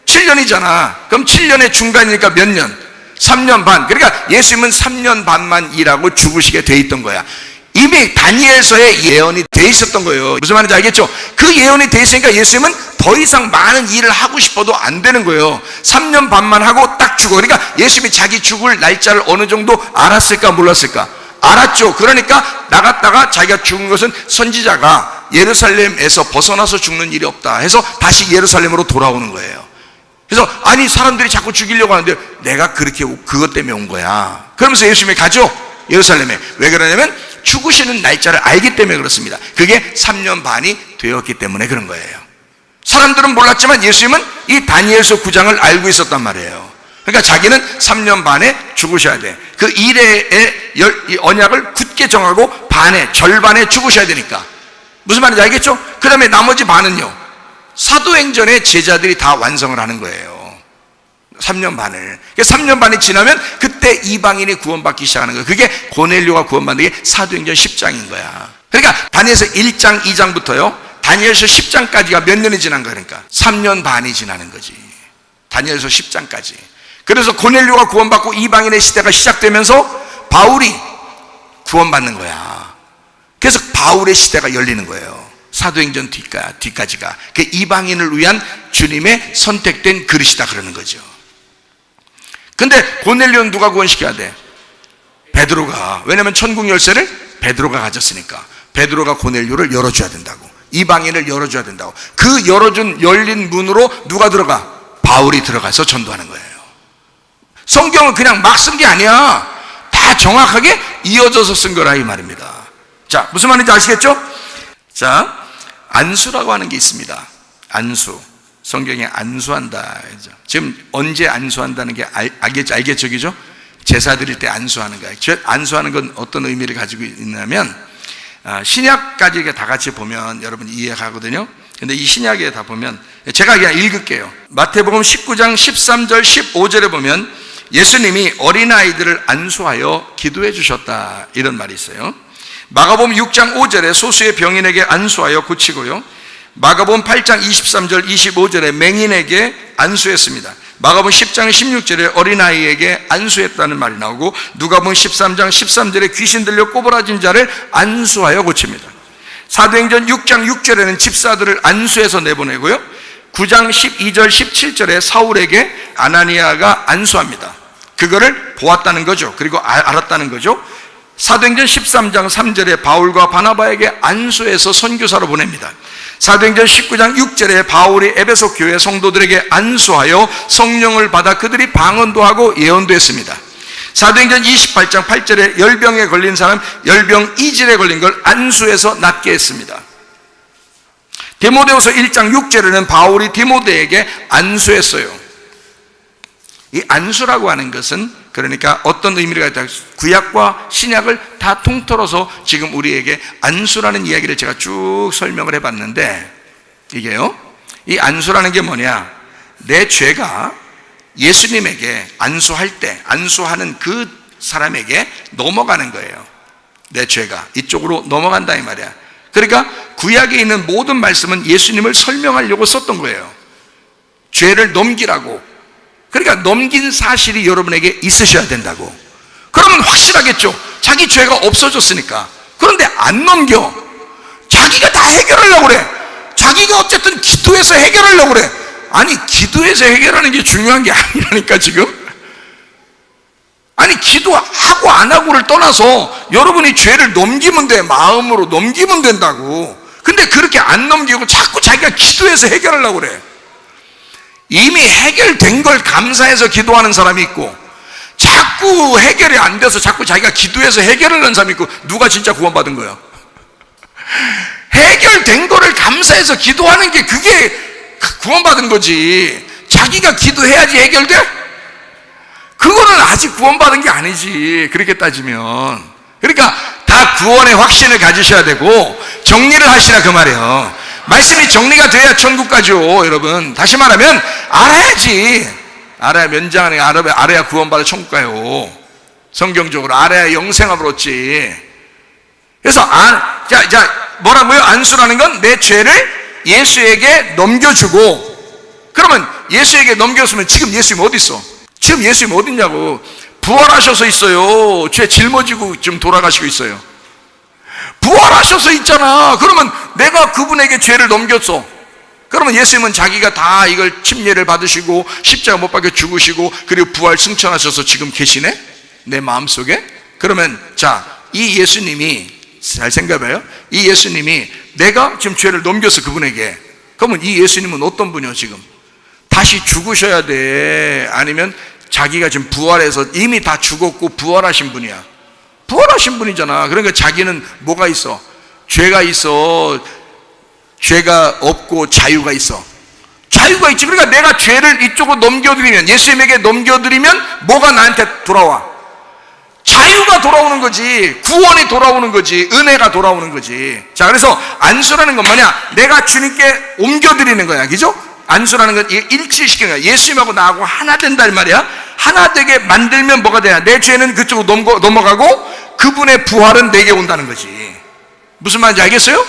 7년이잖아. 그럼 7년의 중간이니까 몇 년? 3년 반. 그러니까 예수님은 3년 반만 일하고 죽으시게 돼 있던 거야. 이미 다니엘서에 예언이 돼 있었던 거예요. 무슨 말인지 알겠죠? 그 예언이 돼 있으니까 예수님은 더 이상 많은 일을 하고 싶어도 안 되는 거예요. 3년 반만 하고 딱 죽어. 그러니까 예수님이 자기 죽을 날짜를 어느 정도 알았을까 몰랐을까? 알았죠. 그러니까 나갔다가 자기가 죽은 것은 선지자가 예루살렘에서 벗어나서 죽는 일이 없다 해서 다시 예루살렘으로 돌아오는 거예요. 그래서 아니 사람들이 자꾸 죽이려고 하는데 내가 그렇게 그것 때문에 온 거야. 그러면서 예수님이 가죠. 예루살렘에. 왜 그러냐면 죽으시는 날짜를 알기 때문에 그렇습니다. 그게 3년 반이 되었기 때문에 그런 거예요. 사람들은 몰랐지만 예수님은 이 다니엘서 9장을 알고 있었단 말이에요. 그러니까 자기는 3년 반에 죽으셔야 돼. 그 이래의 언약을 굳게 정하고 절반에 죽으셔야 되니까. 무슨 말인지 알겠죠? 그 다음에 나머지 반은요, 사도행전의 제자들이 다 완성을 하는 거예요. 3년 반을. 3년 반이 지나면 그때 이방인이 구원받기 시작하는 거예요. 그게 고넬료가 구원받는 게 사도행전 10장인 거야. 그러니까 다니엘서 1장, 2장부터요, 다니엘서 10장까지가 몇 년이 지난 거야? 그러니까 3년 반이 지나는 거지. 다니엘서 10장까지. 그래서 고넬료가 구원받고 이방인의 시대가 시작되면서 바울이 구원받는 거야. 그래서 바울의 시대가 열리는 거예요. 사도행전 뒤까지가. 그 이방인을 위한 주님의 선택된 그릇이다 그러는 거죠. 근데 고넬료는 누가 구원시켜야 돼? 베드로가. 왜냐하면 천국 열쇠를 베드로가 가졌으니까. 베드로가 고넬료를 열어줘야 된다고. 이방인을 열어줘야 된다고. 그 열린 문으로 누가 들어가? 바울이 들어가서 전도하는 거예요. 성경은 그냥 막 쓴 게 아니야. 다 정확하게 이어져서 쓴 거라 이 말입니다. 자, 무슨 말인지 아시겠죠? 자, 안수라고 하는 게 있습니다. 안수. 성경에 안수한다. 지금 언제 안수한다는 게 알겠죠? 그죠? 제사 드릴 때 안수하는 거예요. 안수하는 건 어떤 의미를 가지고 있냐면, 신약까지 다 같이 보면 여러분 이해하거든요. 근데 이 신약에 다 보면, 제가 그냥 읽을게요. 마태복음 19장 13절 15절에 보면 예수님이 어린아이들을 안수하여 기도해 주셨다, 이런 말이 있어요. 마가복음 6장 5절에 소수의 병인에게 안수하여 고치고요, 마가복음 8장 23절 25절에 맹인에게 안수했습니다. 마가복음 10장 16절에 어린아이에게 안수했다는 말이 나오고, 누가복음 13장 13절에 귀신 들려 꼬부라진 자를 안수하여 고칩니다. 사도행전 6장 6절에는 집사들을 안수해서 내보내고요, 9장 12절 17절에 사울에게 아나니아가 안수합니다. 그거를 보았다는 거죠. 그리고 알았다는 거죠. 사도행전 13장 3절에 바울과 바나바에게 안수해서 선교사로 보냅니다. 사도행전 19장 6절에 바울이 에베소 교회 성도들에게 안수하여 성령을 받아 그들이 방언도 하고 예언도 했습니다. 사도행전 28장 8절에 열병에 걸린 사람, 열병 이질에 걸린 걸 안수해서 낫게 했습니다. 디모데후서 1장 6절에는 바울이 디모데에게 안수했어요. 이 안수라고 하는 것은 그러니까 어떤 의미가 있다, 구약과 신약을 다 통틀어서 지금 우리에게 안수라는 이야기를 제가 쭉 설명을 해봤는데, 이게요, 이 안수라는 게 뭐냐, 내 죄가 예수님에게 안수할 때 안수하는 그 사람에게 넘어가는 거예요. 내 죄가 이쪽으로 넘어간다 이 말이야. 그러니까 구약에 있는 모든 말씀은 예수님을 설명하려고 썼던 거예요. 죄를 넘기라고. 그러니까 넘긴 사실이 여러분에게 있으셔야 된다고. 그러면 확실하겠죠. 자기 죄가 없어졌으니까. 그런데 안 넘겨. 자기가 다 해결하려고 그래. 자기가 어쨌든 기도해서 해결하려고 그래. 아니, 기도해서 해결하는 게 중요한 게 아니라니까 지금. 아니, 기도하고 안 하고를 떠나서 여러분이 죄를 넘기면 돼. 마음으로 넘기면 된다고. 근데 그렇게 안 넘기고 자꾸 자기가 기도해서 해결하려고 그래. 이미 해결된 걸 감사해서 기도하는 사람이 있고, 자꾸 해결이 안 돼서 자꾸 자기가 기도해서 해결하는 사람이 있고, 누가 진짜 구원받은 거야? 해결된 거를 감사해서 기도하는 게 그게 구원받은 거지. 자기가 기도해야지 해결돼? 그거는 아직 구원받은 게 아니지, 그렇게 따지면. 그러니까 다 구원의 확신을 가지셔야 되고 정리를 하시라 그 말이에요. 말씀이 정리가 돼야 천국 가죠, 여러분. 다시 말하면 알아야지. 알아야 면장하는, 알아야 구원받아 천국 가요. 성경적으로 알아야 영생을 얻지. 그래서 뭐라고요? 안수라는 건 내 죄를 예수에게 넘겨주고. 그러면 예수에게 넘겼으면 지금 예수님 어디 있어? 지금 예수님 어디 있냐고. 부활하셔서 있어요. 죄 짊어지고 지금 돌아가시고 있어요. 부활하셔서 있잖아. 그러면 내가 그분에게 죄를 넘겼어. 그러면 예수님은 자기가 다 이걸 침례를 받으시고 십자가 못 박혀 죽으시고 그리고 부활 승천하셔서 지금 계시네? 내 마음속에? 그러면 이 예수님이, 잘 생각해봐요. 이 예수님이 내가 지금 죄를 넘겼어, 그분에게. 그러면 이 예수님은 어떤 분이요, 지금? 다시 죽으셔야 돼? 아니면 자기가 지금 부활해서 이미 다 죽었고 부활하신 분이야? 부활하신 분이잖아. 그러니까 자기는 뭐가 있어? 죄가 있어. 죄가 없고 자유가 있어. 자유가 있지. 그러니까 내가 죄를 이쪽으로 넘겨드리면, 예수님에게 넘겨드리면 뭐가 나한테 돌아와? 자유가 돌아오는 거지. 구원이 돌아오는 거지. 은혜가 돌아오는 거지. 자, 그래서 안수라는 건 뭐냐? 내가 주님께 옮겨드리는 거야. 그죠? 안수라는 건 일치시키는 거야. 예수님하고 나하고 하나 된다 이 말이야. 하나 되게 만들면 뭐가 돼야? 내 죄는 그쪽으로 넘어가고 그분의 부활은 내게 온다는 거지. 무슨 말인지 알겠어요?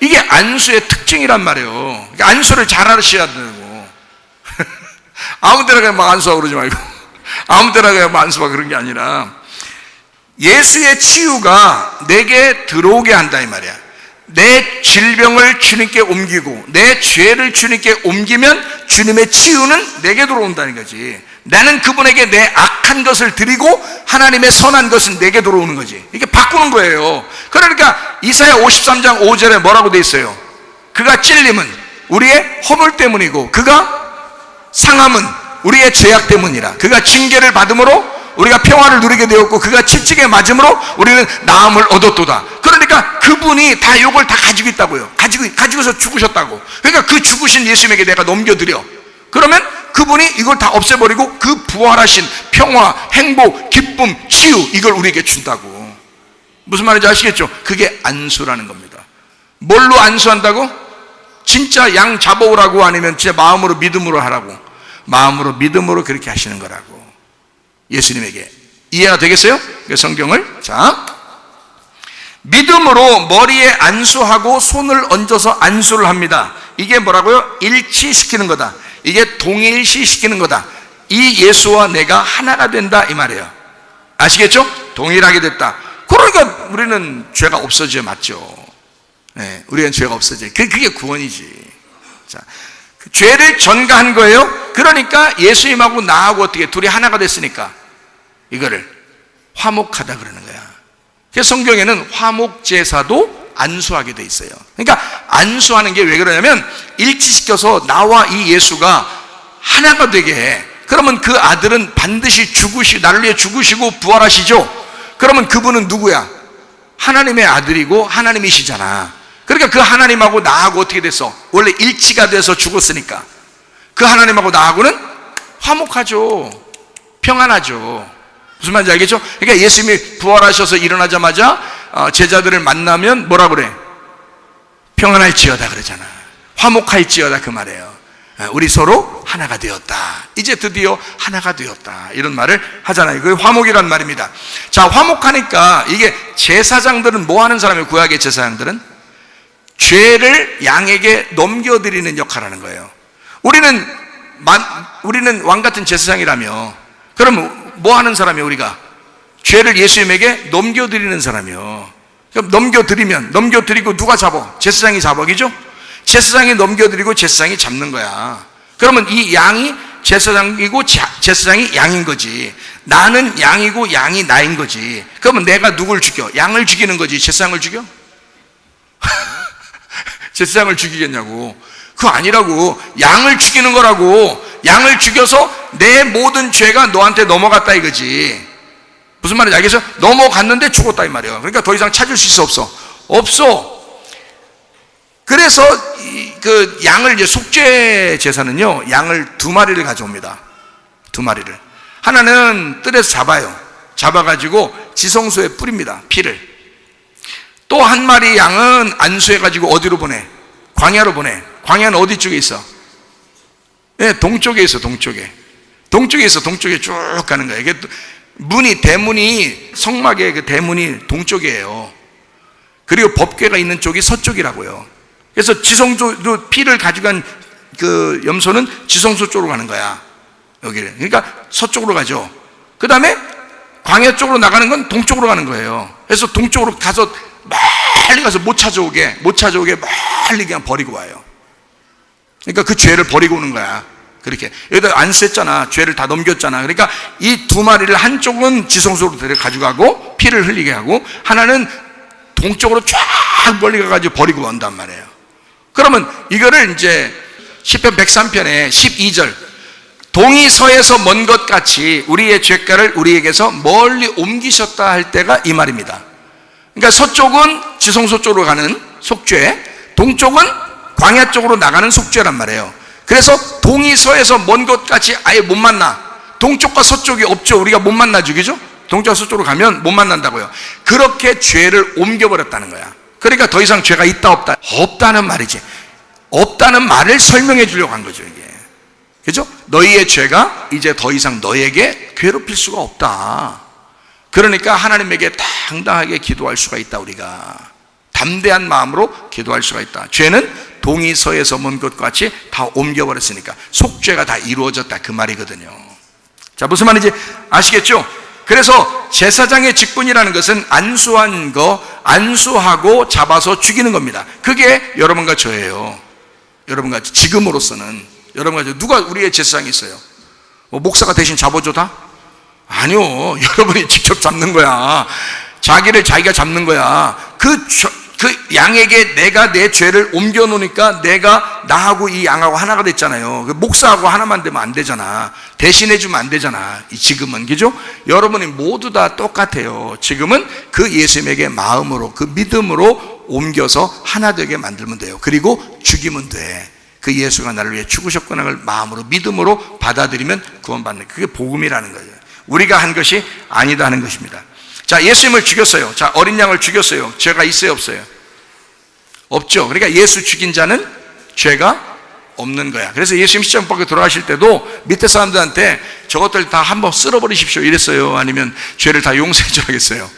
이게 안수의 특징이란 말이에요. 그러니까 안수를 잘 하셔야 되고. 아무 데나 그냥 막 안수하고 그러지 말고, 아무 데나 그냥 막 안수하고 그런 게 아니라 예수의 치유가 내게 들어오게 한다 이 말이야. 내 질병을 주님께 옮기고 내 죄를 주님께 옮기면 주님의 치유는 내게 들어온다는 거지. 나는 그분에게 내 악한 것을 드리고 하나님의 선한 것은 내게 들어오는 거지. 이게 바꾸는 거예요. 그러니까 이사야 53장 5절에 뭐라고 돼 있어요? 그가 찔림은 우리의 허물 때문이고 그가 상함은 우리의 죄악 때문이라. 그가 징계를 받음으로 우리가 평화를 누리게 되었고 그가 채찍에 맞음으로 우리는 나음을 얻었도다. 그러니까 그분이 다 이걸 다 가지고 있다고요. 가지고서 죽으셨다고. 그러니까 그 죽으신 예수님에게 내가 넘겨드려. 그러면 그분이 이걸 다 없애버리고 그 부활하신 평화, 행복, 기쁨, 치유, 이걸 우리에게 준다고. 무슨 말인지 아시겠죠? 그게 안수라는 겁니다. 뭘로 안수한다고? 진짜 양 잡아오라고? 아니면 진짜 마음으로 믿음으로 하라고? 마음으로 믿음으로 그렇게 하시는 거라고. 예수님에게. 이해가 되겠어요? 그 성경을. 자, 믿음으로 머리에 안수하고 손을 얹어서 안수를 합니다. 이게 뭐라고요? 일치시키는 거다. 이게 동일시시키는 거다. 이 예수와 내가 하나가 된다 이 말이에요. 아시겠죠? 동일하게 됐다. 그러니까 우리는 죄가 없어져. 맞죠? 네, 우리는 죄가 없어져. 그게 구원이지. 자, 그 죄를 전가한 거예요. 그러니까 예수님하고 나하고 어떻게 둘이 하나가 됐으니까 이거를 화목하다 그러는 거야. 그래서 성경에는 화목제사도 안수하게 돼 있어요. 그러니까 안수하는 게 왜 그러냐면 일치시켜서 나와 이 예수가 하나가 되게 해. 그러면 그 아들은 반드시 나를 위해 죽으시고 부활하시죠. 그러면 그분은 누구야? 하나님의 아들이고 하나님이시잖아. 그러니까 그 하나님하고 나하고 어떻게 됐어? 원래 일치가 돼서 죽었으니까 그 하나님하고 나하고는 화목하죠. 평안하죠. 무슨 말인지 알겠죠? 그러니까 예수님이 부활하셔서 일어나자마자 제자들을 만나면 뭐라 그래? 평안할지어다 그러잖아. 화목할지어다 그 말이에요. 우리 서로 하나가 되었다. 이제 드디어 하나가 되었다. 이런 말을 하잖아요. 그게 화목이란 말입니다. 자, 화목하니까 이게 제사장들은 뭐 하는 사람이에요? 구약의 제사장들은 죄를 양에게 넘겨드리는 역할을 하는 거예요. 우리는 왕 같은 제사장이라며 그럼 뭐 하는 사람이에요? 우리가 죄를 예수님에게 넘겨드리는 사람이요. 그럼 넘겨드리고 누가 잡아? 제사장이 잡아. 그죠? 제사장이 넘겨드리고 제사장이 잡는 거야. 그러면 이 양이 제사장이고 제사장이 양인 거지. 나는 양이고 양이 나인 거지. 그러면 내가 누굴 죽여? 양을 죽이는 거지. 제사장을 죽여? 제사장을 죽이겠냐고. 그거 아니라고. 양을 죽이는 거라고. 양을 죽여서 내 모든 죄가 너한테 넘어갔다 이거지. 무슨 말인지 알겠어요? 넘어갔는데 죽었다 이 말이에요. 그러니까 더 이상 찾을 수 있어? 없어. 그래서 그 양을 이제 속죄 제사는요, 양을 2마리를 가져옵니다. 2마리를. 하나는 뜰에서 잡아요. 잡아가지고 지성소에 뿌립니다. 피를. 또 한 마리 양은 안수해가지고 어디로 보내? 광야로 보내. 광야는 어디 쪽에 있어? 네, 동쪽에 있어. 동쪽에 쭉 가는 거예요. 이게 대문이 성막의 그 대문이 동쪽이에요. 그리고 법궤가 있는 쪽이 서쪽이라고요. 그래서 지성소 피를 가져간 그 염소는 지성소 쪽으로 가는 거야. 여기를. 그러니까 서쪽으로 가죠. 그 다음에 광야 쪽으로 나가는 건 동쪽으로 가는 거예요. 그래서 동쪽으로 가서 멀리 가서 못 찾아오게 멀리 그냥 버리고 와요. 그러니까 그 죄를 버리고 오는 거야. 그렇게 여기다 안 셌잖아. 죄를 다 넘겼잖아. 그러니까 이 2마리를 한쪽은 지성소로 가져가고 피를 흘리게 하고 하나는 동쪽으로 쫙 멀리 가가지고 버리고 온단 말이에요. 그러면 이거를 이제 시편 103편에 12절 동이 서에서 먼 것 같이 우리의 죄가를 우리에게서 멀리 옮기셨다 할 때가 이 말입니다. 그러니까 서쪽은 지성소 쪽으로 가는 속죄, 동쪽은 광야 쪽으로 나가는 속죄란 말이에요. 그래서 동이 서에서 먼 것 같이 아예 못 만나. 동쪽과 서쪽이 없죠. 우리가 못 만나죠. 그죠? 동쪽과 서쪽으로 가면 못 만난다고요. 그렇게 죄를 옮겨버렸다는 거야. 그러니까 더 이상 죄가 있다 없다? 없다는 말이지. 없다는 말을 설명해 주려고 한 거죠, 이게. 그죠? 너희의 죄가 이제 더 이상 너에게 괴롭힐 수가 없다. 그러니까 하나님에게 당당하게 기도할 수가 있다. 우리가 담대한 마음으로 기도할 수가 있다. 죄는 동이 서에서 먼 것 같이 다 옮겨버렸으니까 속죄가 다 이루어졌다 그 말이거든요. 자, 무슨 말인지 아시겠죠? 그래서 제사장의 직분이라는 것은 안수한 거, 안수하고 잡아서 죽이는 겁니다. 그게 여러분과 저예요. 여러분과 지금으로서는 여러분과 누가 우리의 제사장이 있어요? 목사가 대신 잡아줘 다? 아니요. 여러분이 직접 잡는 거야. 자기를 자기가 잡는 거야. 그 양에게 내가 내 죄를 옮겨 놓으니까 내가 나하고 이 양하고 하나가 됐잖아요. 목사하고 하나만 되면 안 되잖아. 대신해 주면 안 되잖아. 지금은. 그죠? 여러분이 모두 다 똑같아요. 지금은 그 예수님에게 마음으로 그 믿음으로 옮겨서 하나 되게 만들면 돼요. 그리고 죽이면 돼. 그 예수가 나를 위해 죽으셨구나 를 마음으로 믿음으로 받아들이면 구원받는, 그게 복음이라는 거예요. 우리가 한 것이 아니다 하는 것입니다. 자, 예수님을 죽였어요. 자, 어린 양을 죽였어요. 죄가 있어요, 없어요? 없죠. 그러니까 예수 죽인 자는 죄가 없는 거야. 그래서 예수님 십자가 못 박혀 돌아가실 때도 밑에 사람들한테 저것들 다 한번 쓸어버리십시오 이랬어요? 아니면 죄를 다 용서해 줘야겠어요?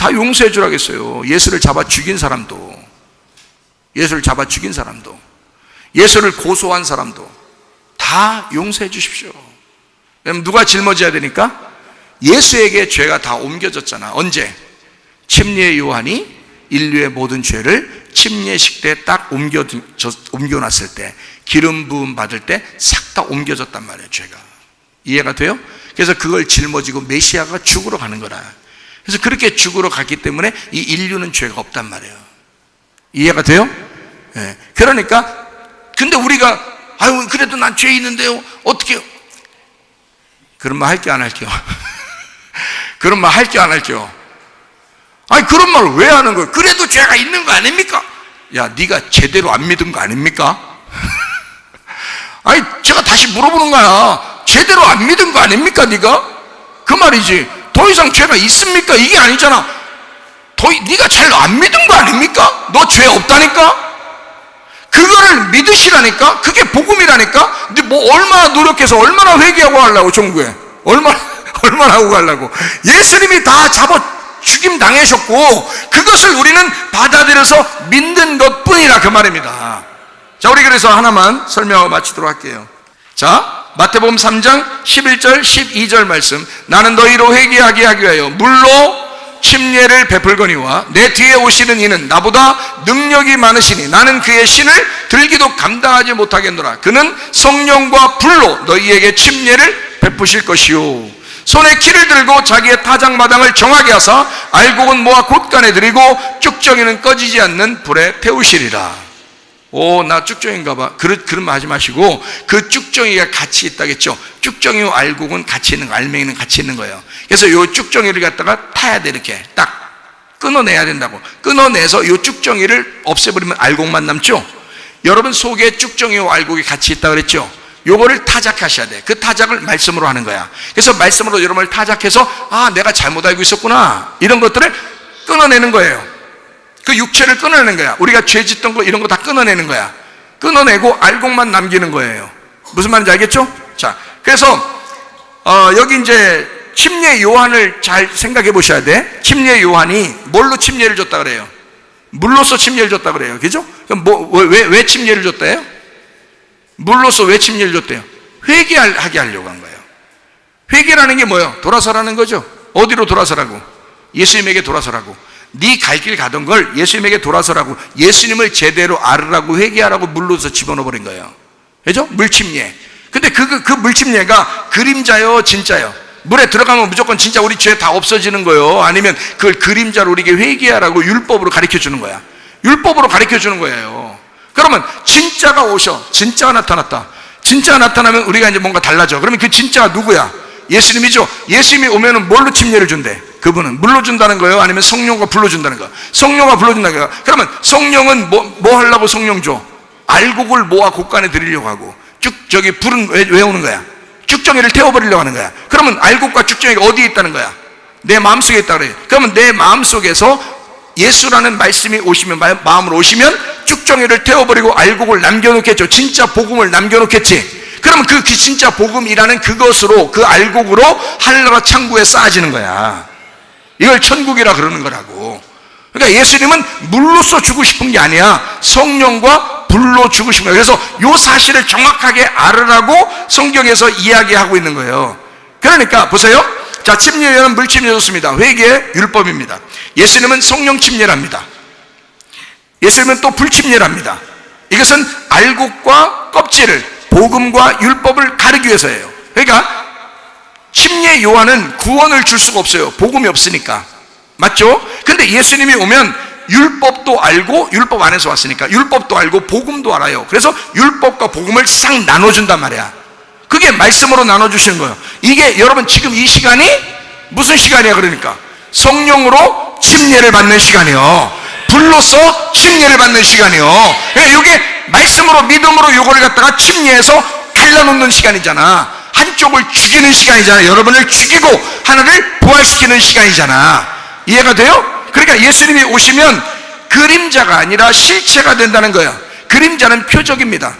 다 용서해 주라겠어요. 예수를 잡아 죽인 사람도, 예수를 고소한 사람도 다 용서해 주십시오. 그럼 누가 짊어져야 되니까? 예수에게 죄가 다 옮겨졌잖아. 언제? 침례 요한이 인류의 모든 죄를 침례식 때 딱 옮겨놨을 때, 기름 부음 받을 때 싹 다 옮겨졌단 말이에요, 죄가. 이해가 돼요? 그래서 그걸 짊어지고 메시아가 죽으러 가는 거라. 그래서 그렇게 죽으러 갔기 때문에 이 인류는 죄가 없단 말이에요. 이해가 돼요? 네. 그러니까 근데 우리가 아유 그래도 난 죄 있는데요 어떻게 그런 말 할게요 안 할게요? 그런 말 할게요 안 할게요? 아니 그런 말 왜 하는 거예요? 그래도 죄가 있는 거 아닙니까? 야 네가 제대로 안 믿은 거 아닙니까? 아니 제가 다시 물어보는 거야. 제대로 안 믿은 거 아닙니까 네가? 그 말이지. 더 이상 죄가 있습니까? 이게 아니잖아. 네가 잘 안 믿은 거 아닙니까? 너 죄 없다니까? 그거를 믿으시라니까? 그게 복음이라니까? 근데 뭐 얼마나 노력해서 얼마나 회개하고 하려고 종교에 얼마나 하고 가려고. 예수님이 다 잡아 죽임 당하셨고 그것을 우리는 받아들여서 믿는 것 뿐이라 그 말입니다. 자, 우리 그래서 하나만 설명하고 마치도록 할게요. 자, 마태복음 3장 11절 12절 말씀. 나는 너희로 회개하게 하기 위하여 물로 침례를 베풀거니와 내 뒤에 오시는 이는 나보다 능력이 많으시니 나는 그의 신을 들기도 감당하지 못하겠노라. 그는 성령과 불로 너희에게 침례를 베푸실 것이요 손에 키를 들고 자기의 타작마당을 정하게 하사 알곡은 모아 곳간에 들이고 쭉정이는 꺼지지 않는 불에 태우시리라. 오, 나 쭉정인가 봐. 그런 말 하지 마시고 그 쭉정이가 같이 있다겠죠. 쭉정이와 알곡은 같이 있는 거, 알맹이는 같이 있는 거예요. 그래서 요 쭉정이를 갖다가 타야 돼. 이렇게 딱 끊어내야 된다고. 끊어내서 요 쭉정이를 없애버리면 알곡만 남죠. 여러분 속에 쭉정이와 알곡이 같이 있다 그랬죠. 요거를 타작하셔야 돼. 그 타작을 말씀으로 하는 거야. 그래서 말씀으로 여러분을 타작해서 아 내가 잘못 알고 있었구나 이런 것들을 끊어내는 거예요. 그 육체를 끊어내는 거야. 우리가 죄 짓던 거 이런 거 다 끊어내는 거야. 끊어내고 알곡만 남기는 거예요. 무슨 말인지 알겠죠? 자, 그래서 여기 이제 침례 요한을 잘 생각해 보셔야 돼. 침례 요한이 뭘로 침례를 줬다 그래요? 물로서 침례를 줬다 그래요. 그죠? 그럼 왜 침례를 줬대요? 물로서 왜 침례를 줬대요? 회개하게 하려고 한 거예요. 회개라는 게 뭐예요? 돌아서라는 거죠. 어디로 돌아서라고? 예수님에게 돌아서라고. 네 갈 길 가던 걸 예수님에게 돌아서라고. 예수님을 제대로 알으라고 회개하라고 물로서 집어넣어 버린 거예요. 그죠? 물침례. 근데 그 물침례가 그림자요 진짜요? 물에 들어가면 무조건 진짜 우리 죄 다 없어지는 거예요? 아니면 그걸 그림자로 우리에게 회개하라고 율법으로 가르쳐 주는 거야? 율법으로 가르쳐 주는 거예요. 그러면 진짜가 오셔. 진짜가 나타났다. 진짜가 나타나면 우리가 이제 뭔가 달라져. 그러면 그 진짜가 누구야? 예수님이죠. 예수님이 오면은 뭘로 침례를 준대? 그분은 물로 준다는 거예요? 아니면 성령과 불로 준다는 거예요? 성령과 불로 준다는 거예요. 그러면 성령은 뭐 하려고 성령 줘? 알곡을 모아 곳간에 드리려고 하고 저기 불은 왜 오는 거야? 쭉정이를 태워버리려고 하는 거야. 그러면 알곡과 쭉정이가 어디에 있다는 거야? 내 마음속에 있다 그래요. 그러면 내 마음속에서 예수라는 말씀이 오시면 마음으로 오시면 쭉정이를 태워버리고 알곡을 남겨놓겠죠. 진짜 복음을 남겨놓겠지. 그러면 그 진짜 복음이라는 그것으로 그 알곡으로 하늘나라 창고에 쌓아지는 거야. 이걸 천국이라 그러는 거라고. 그러니까 예수님은 물로써 주고 싶은 게 아니야. 성령과 불로 주고 싶은 거예요. 그래서 이 사실을 정확하게 알으라고 성경에서 이야기하고 있는 거예요. 그러니까 보세요. 자, 침례는 물침례 좋습니다. 회개의 율법입니다. 예수님은 성령 침례랍니다. 예수님은 또 불침례랍니다. 이것은 알곡과 껍질을 복음과 율법을 가르기 위해서예요. 그러니까 침례 요한은 구원을 줄 수가 없어요. 복음이 없으니까. 맞죠? 근데 예수님이 오면 율법도 알고, 율법 안에서 왔으니까 율법도 알고 복음도 알아요. 그래서 율법과 복음을 싹 나눠준단 말이야. 그게 말씀으로 나눠주시는 거예요. 이게 여러분 지금 이 시간이 무슨 시간이야? 그러니까 성령으로 침례를 받는 시간이요, 불로서 침례를 받는 시간이요. 이게 말씀으로 믿음으로 이거를 갖다가 침례해서 갈라놓는 시간이잖아. 한쪽을 죽이는 시간이잖아. 여러분을 죽이고 하나를 부활시키는 시간이잖아. 이해가 돼요? 그러니까 예수님이 오시면 그림자가 아니라 실체가 된다는 거예요. 그림자는 표적입니다.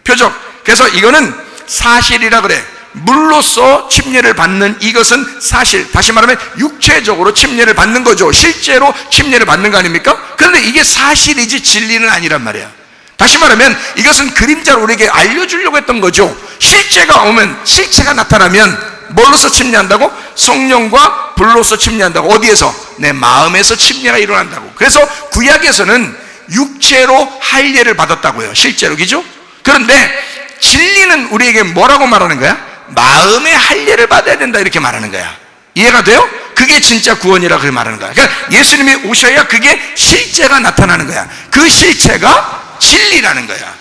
표적. 그래서 이거는 사실이라 그래. 물로서 침례를 받는 이것은 사실, 다시 말하면 육체적으로 침례를 받는 거죠. 실제로 침례를 받는 거 아닙니까? 그런데 이게 사실이지 진리는 아니란 말이야. 다시 말하면 이것은 그림자로 우리에게 알려주려고 했던 거죠. 실제가 오면, 실체가 나타나면 뭘로서 침례한다고? 성령과 불로서 침례한다고. 어디에서? 내 마음에서 침례가 일어난다고. 그래서 구약에서는 육체로 할례를 받았다고요. 실제로, 그죠? 그런데 진리는 우리에게 뭐라고 말하는 거야? 마음의 할례를 받아야 된다, 이렇게 말하는 거야. 이해가 돼요? 그게 진짜 구원이라고 말하는 거야. 그러니까 예수님이 오셔야 그게 실제가 나타나는 거야. 그 실체가 진리라는 거야.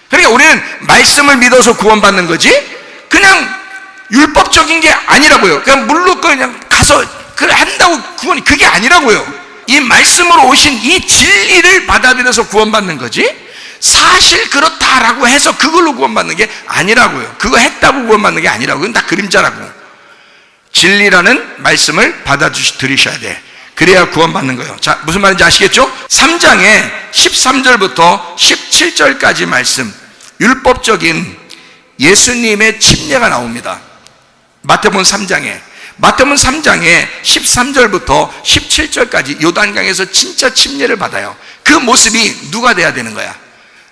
그러니까 우리는 말씀을 믿어서 구원받는 거지, 그냥 율법적인 게 아니라고요. 그냥 물로 그냥 가서 한다고 구원이, 그게 아니라고요. 이 말씀으로 오신 이 진리를 받아들여서 구원받는 거지, 사실 그렇다라고 해서 그걸로 구원받는 게 아니라고요. 그거 했다고 구원받는 게 아니라고. 그건 다 그림자라고. 진리라는 말씀을 받아들이셔야 돼. 그래야 구원받는 거예요. 자, 무슨 말인지 아시겠죠? 3장에 13절부터 17절까지 말씀, 율법적인 예수님의 침례가 나옵니다. 마태복음 3장에 13절부터 17절까지 요단강에서 진짜 침례를 받아요. 그 모습이 누가 돼야 되는 거야?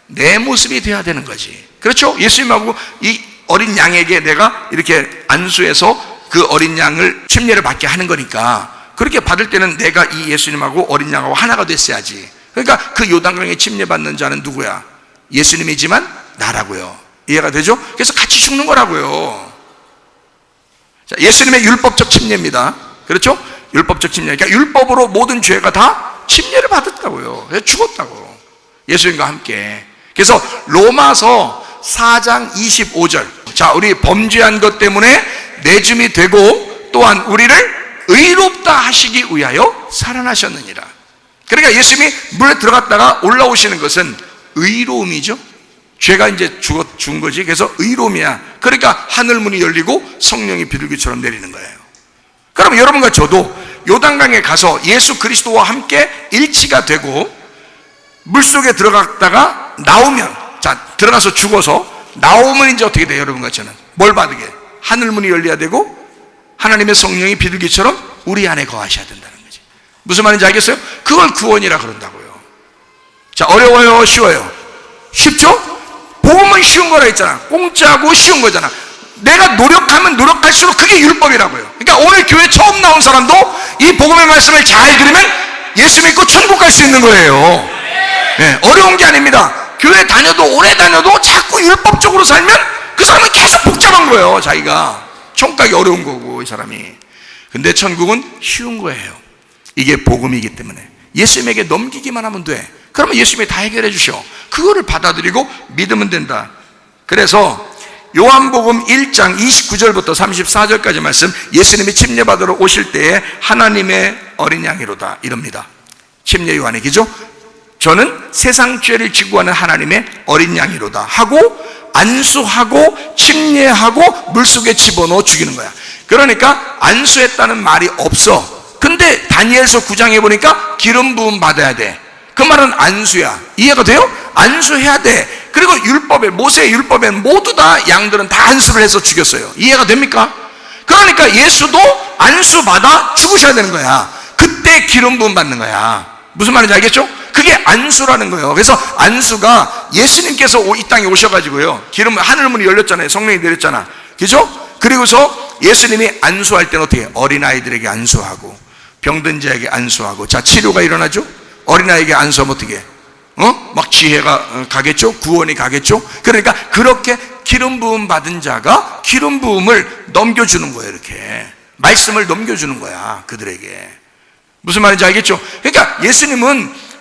내 모습이 돼야 되는 거지. 그렇죠? 예수님하고 이 어린 양에게 내가 이렇게 안수해서 그 어린 양을 침례를 받게 하는 거니까, 그렇게 받을 때는 내가 이 예수님하고 어린 양하고 하나가 됐어야지. 그러니까 그 요단강에 침례 받는 자는 누구야? 예수님이지만 나라고요. 이해가 되죠? 그래서 같이 죽는 거라고요. 자, 예수님의 율법적 침례입니다. 그렇죠? 율법적 침례. 그러니까 율법으로 모든 죄가 다 침례를 받았다고요. 죽었다고. 예수님과 함께. 그래서 로마서 4장 25절. 자, 우리 범죄한 것 때문에 내줌이 되고 또한 우리를 의롭다 하시기 위하여 살아나셨느니라. 그러니까 예수님이 물에 들어갔다가 올라오시는 것은 의로움이죠. 죄가 이제 죽은 거지. 그래서 의로움이야. 그러니까 하늘문이 열리고 성령이 비둘기처럼 내리는 거예요. 그럼 여러분과 저도 요단강에 가서 예수 그리스도와 함께 일치가 되고 물속에 들어갔다가 나오면, 자, 들어가서 죽어서 나오면 이제 어떻게 돼요? 여러분과 저는 뭘 받게? 하늘문이 열려야 되고 하나님의 성령이 비둘기처럼 우리 안에 거하셔야 된다는 거지. 무슨 말인지 알겠어요? 그걸 구원이라 그런다고요. 자, 어려워요? 쉬워요? 쉽죠? 복음은 쉬운 거라 했잖아. 공짜고 쉬운 거잖아. 내가 노력하면 노력할수록 그게 율법이라고요. 그러니까 오늘 교회 처음 나온 사람도 이 복음의 말씀을 잘 들으면 예수 믿고 천국 갈 수 있는 거예요. 네, 어려운 게 아닙니다. 교회 다녀도 오래 다녀도 자꾸 율법적으로 살면 그 사람은 계속 복잡한 거예요. 자기가 천국 가기 어려운 거고, 이 사람이. 근데 천국은 쉬운 거예요. 이게 복음이기 때문에 예수님에게 넘기기만 하면 돼. 그러면 예수님이 다 해결해 주셔. 그거를 받아들이고 믿으면 된다. 그래서 요한복음 1장 29절부터 34절까지 말씀, 예수님이 침례받으러 오실 때에 하나님의 어린 양이로다 이럽니다. 침례 요한의 기죠. 저는 세상 죄를 지고 하는 하나님의 어린 양이로다 하고 안수하고 침례하고 물속에 집어넣어 죽이는 거야. 그러니까 안수했다는 말이 없어. 근데 다니엘서 9장에 보니까 기름 부음 받아야 돼. 그 말은 안수야. 이해가 돼요? 안수해야 돼. 그리고 율법에, 모세의 율법에 모두 다 양들은 다 안수를 해서 죽였어요. 이해가 됩니까? 그러니까 예수도 안수 받아 죽으셔야 되는 거야. 그때 기름 부음 받는 거야. 무슨 말인지 알겠죠? 그게 안수라는 거예요. 그래서 안수가 예수님께서 이 땅에 오셔가지고요, 기름, 하늘문이 열렸잖아요. 성령이 내렸잖아. 그죠? 그리고서 예수님이 안수할 때는 어떻게? 어린아이들에게 안수하고 병든 자에게 안수하고. 자, 치료가 일어나죠? 어린아이에게 안수하면 어떻게? 막 지혜가 가겠죠? 구원이 가겠죠? 그러니까 그렇게 기름 부음 받은 자가 기름 부음을 넘겨주는 거예요. 이렇게 말씀을 넘겨주는 거야, 그들에게. 무슨 말인지 알겠죠? 그러니까 예수님은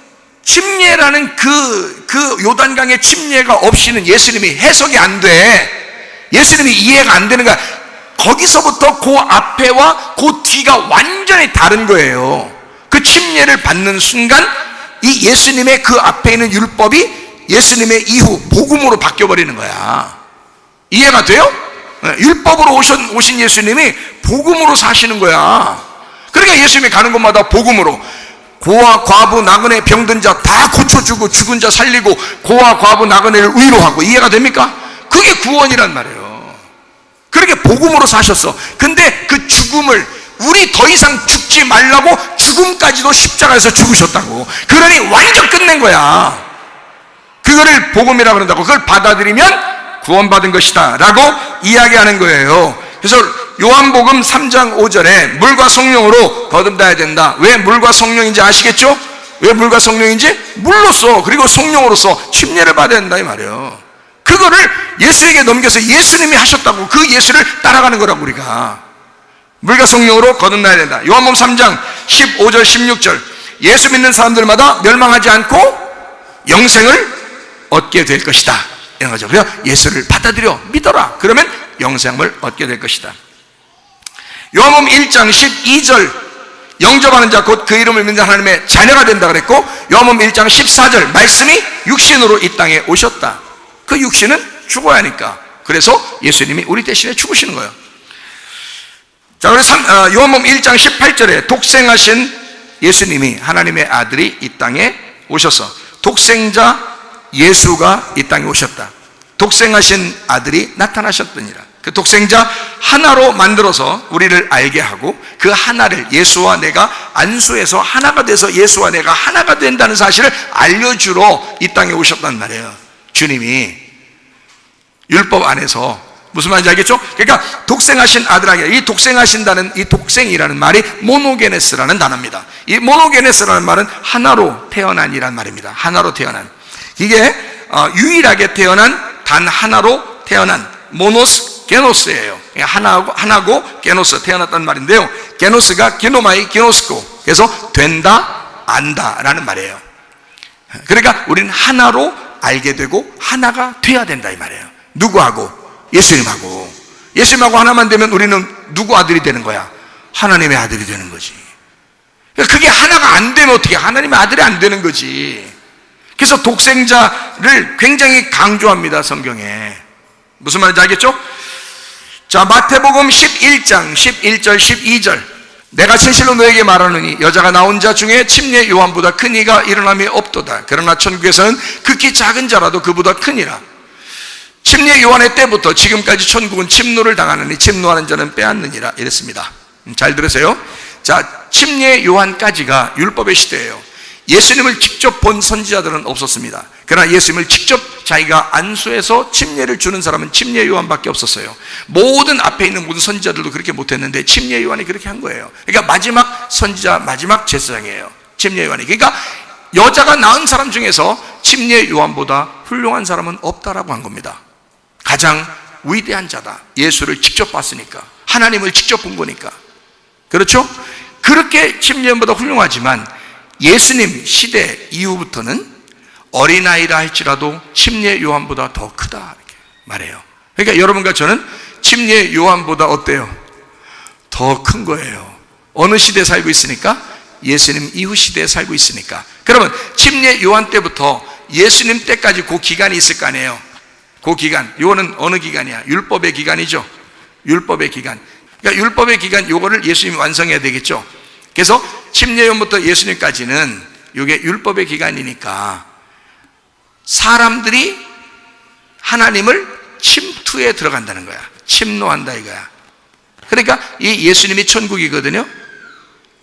침례라는 그 요단강의 침례가 없이는 예수님이 해석이 안 돼. 예수님이 이해가 안 되는 거야. 거기서부터 그 앞에와 그 뒤가 완전히 다른 거예요. 그 침례를 받는 순간 이 예수님의 그 앞에 있는 율법이 예수님의 이후 복음으로 바뀌어버리는 거야. 이해가 돼요? 율법으로 오신 예수님이 복음으로 사시는 거야. 그러니까 예수님이 가는 곳마다 복음으로 고아, 과부, 나그네, 병든 자 다 고쳐주고 죽은 자 살리고 고아, 과부, 나그네를 위로하고. 이해가 됩니까? 그게 구원이란 말이에요. 그렇게 복음으로 사셨어. 근데 그 죽음을 우리 더 이상 죽지 말라고 죽음까지도 십자가에서 죽으셨다고. 그러니 완전 끝낸 거야. 그거를 복음이라고 그런다고. 그걸 받아들이면 구원받은 것이다 라고 이야기하는 거예요. 그래서 요한복음 3장 5절에 물과 성령으로 거듭나야 된다. 왜 물과 성령인지 아시겠죠? 왜 물과 성령인지? 물로써 그리고 성령으로서 침례를 받아야 된다 이 말이에요. 그거를 예수에게 넘겨서 예수님이 하셨다고. 그 예수를 따라가는 거라고. 우리가 물과 성령으로 거듭나야 된다. 요한복음 3장 15절 16절 예수 믿는 사람들마다 멸망하지 않고 영생을 얻게 될 것이다 이런 거죠. 그래서 예수를 받아들여 믿어라. 그러면 영생을 얻게 될 것이다. 요한복음 1장 12절 영접하는 자 곧 그 이름을 믿는 하나님의 자녀가 된다 그랬고, 요한복음 1장 14절 말씀이 육신으로 이 땅에 오셨다. 그 육신은 죽어야 하니까. 그래서 예수님이 우리 대신에 죽으시는 거예요. 자, 그래서 요한복음 1장 18절에 독생하신 예수님이 하나님의 아들이 이 땅에 오셔서 독생자 예수가 이 땅에 오셨다. 독생하신 아들이 나타나셨더니라. 그 독생자 하나로 만들어서 우리를 알게 하고 그 하나를 예수와 내가 안수해서 하나가 돼서 예수와 내가 하나가 된다는 사실을 알려주러 이 땅에 오셨단 말이에요. 주님이 율법 안에서 무슨 말인지 알겠죠? 그러니까 독생하신 아들에게, 이 독생하신다는 이 독생이라는 말이 모노게네스라는 단어입니다. 이 모노게네스라는 말은 하나로 태어난이란 말입니다. 하나로 태어난. 이게 유일하게 태어난, 단 하나로 태어난 모노스 게노스예요. 하나고 게노스, 태어났다는 말인데요. 게노스가 게노마이 게노스코, 그래서 된다 안다라는 말이에요. 그러니까 우리는 하나로 알게 되고 하나가 돼야 된다 이 말이에요. 누구하고? 예수님하고. 예수님하고 하나만 되면 우리는 누구 아들이 되는 거야? 하나님의 아들이 되는 거지. 그게 하나가 안 되면 어떻게 하나님의 아들이 안 되는 거지. 그래서 독생자를 굉장히 강조합니다, 성경에. 무슨 말인지 알겠죠? 자, 마태복음 11장 11절 12절 내가 진실로 너에게 말하노니 여자가 나온 자 중에 침례 요한보다 큰 이가 일어남이 없도다. 그러나 천국에서는 극히 작은 자라도 그보다 크니라. 침례 요한의 때부터 지금까지 천국은 침노를 당하느니 침노하는 자는 빼앗느니라 이랬습니다. 잘 들으세요. 자, 침례 요한까지가 율법의 시대예요. 예수님을 직접 본 선지자들은 없었습니다. 그러나 예수님을 직접 자기가 안수해서 침례를 주는 사람은 침례 요한밖에 없었어요. 모든 앞에 있는 모든 선지자들도 그렇게 못했는데 침례 요한이 그렇게 한 거예요. 그러니까 마지막 선지자, 마지막 제사장이에요, 침례 요한이. 그러니까 여자가 낳은 사람 중에서 침례 요한보다 훌륭한 사람은 없다라고 한 겁니다. 가장 위대한 자다. 예수를 직접 봤으니까, 하나님을 직접 본 거니까. 그렇죠? 그렇게 침례 요한보다 훌륭하지만 예수님 시대 이후부터는 어린아이라 할지라도 침례 요한보다 더 크다 이렇게 말해요. 그러니까 여러분과 저는 침례 요한보다 어때요? 더 큰 거예요. 어느 시대에 살고 있으니까? 예수님 이후 시대에 살고 있으니까. 그러면 침례 요한 때부터 예수님 때까지 그 기간이 있을 거 아니에요. 그 기간, 요거는 어느 기간이야? 율법의 기간이죠. 율법의 기간. 그러니까 율법의 기간, 요거를 예수님이 완성해야 되겠죠. 그래서 침례 요한부터 예수님까지는 이게 율법의 기간이니까 사람들이 하나님을 침투에 들어간다는 거야. 침노한다 이거야. 그러니까 이 예수님이 천국이거든요.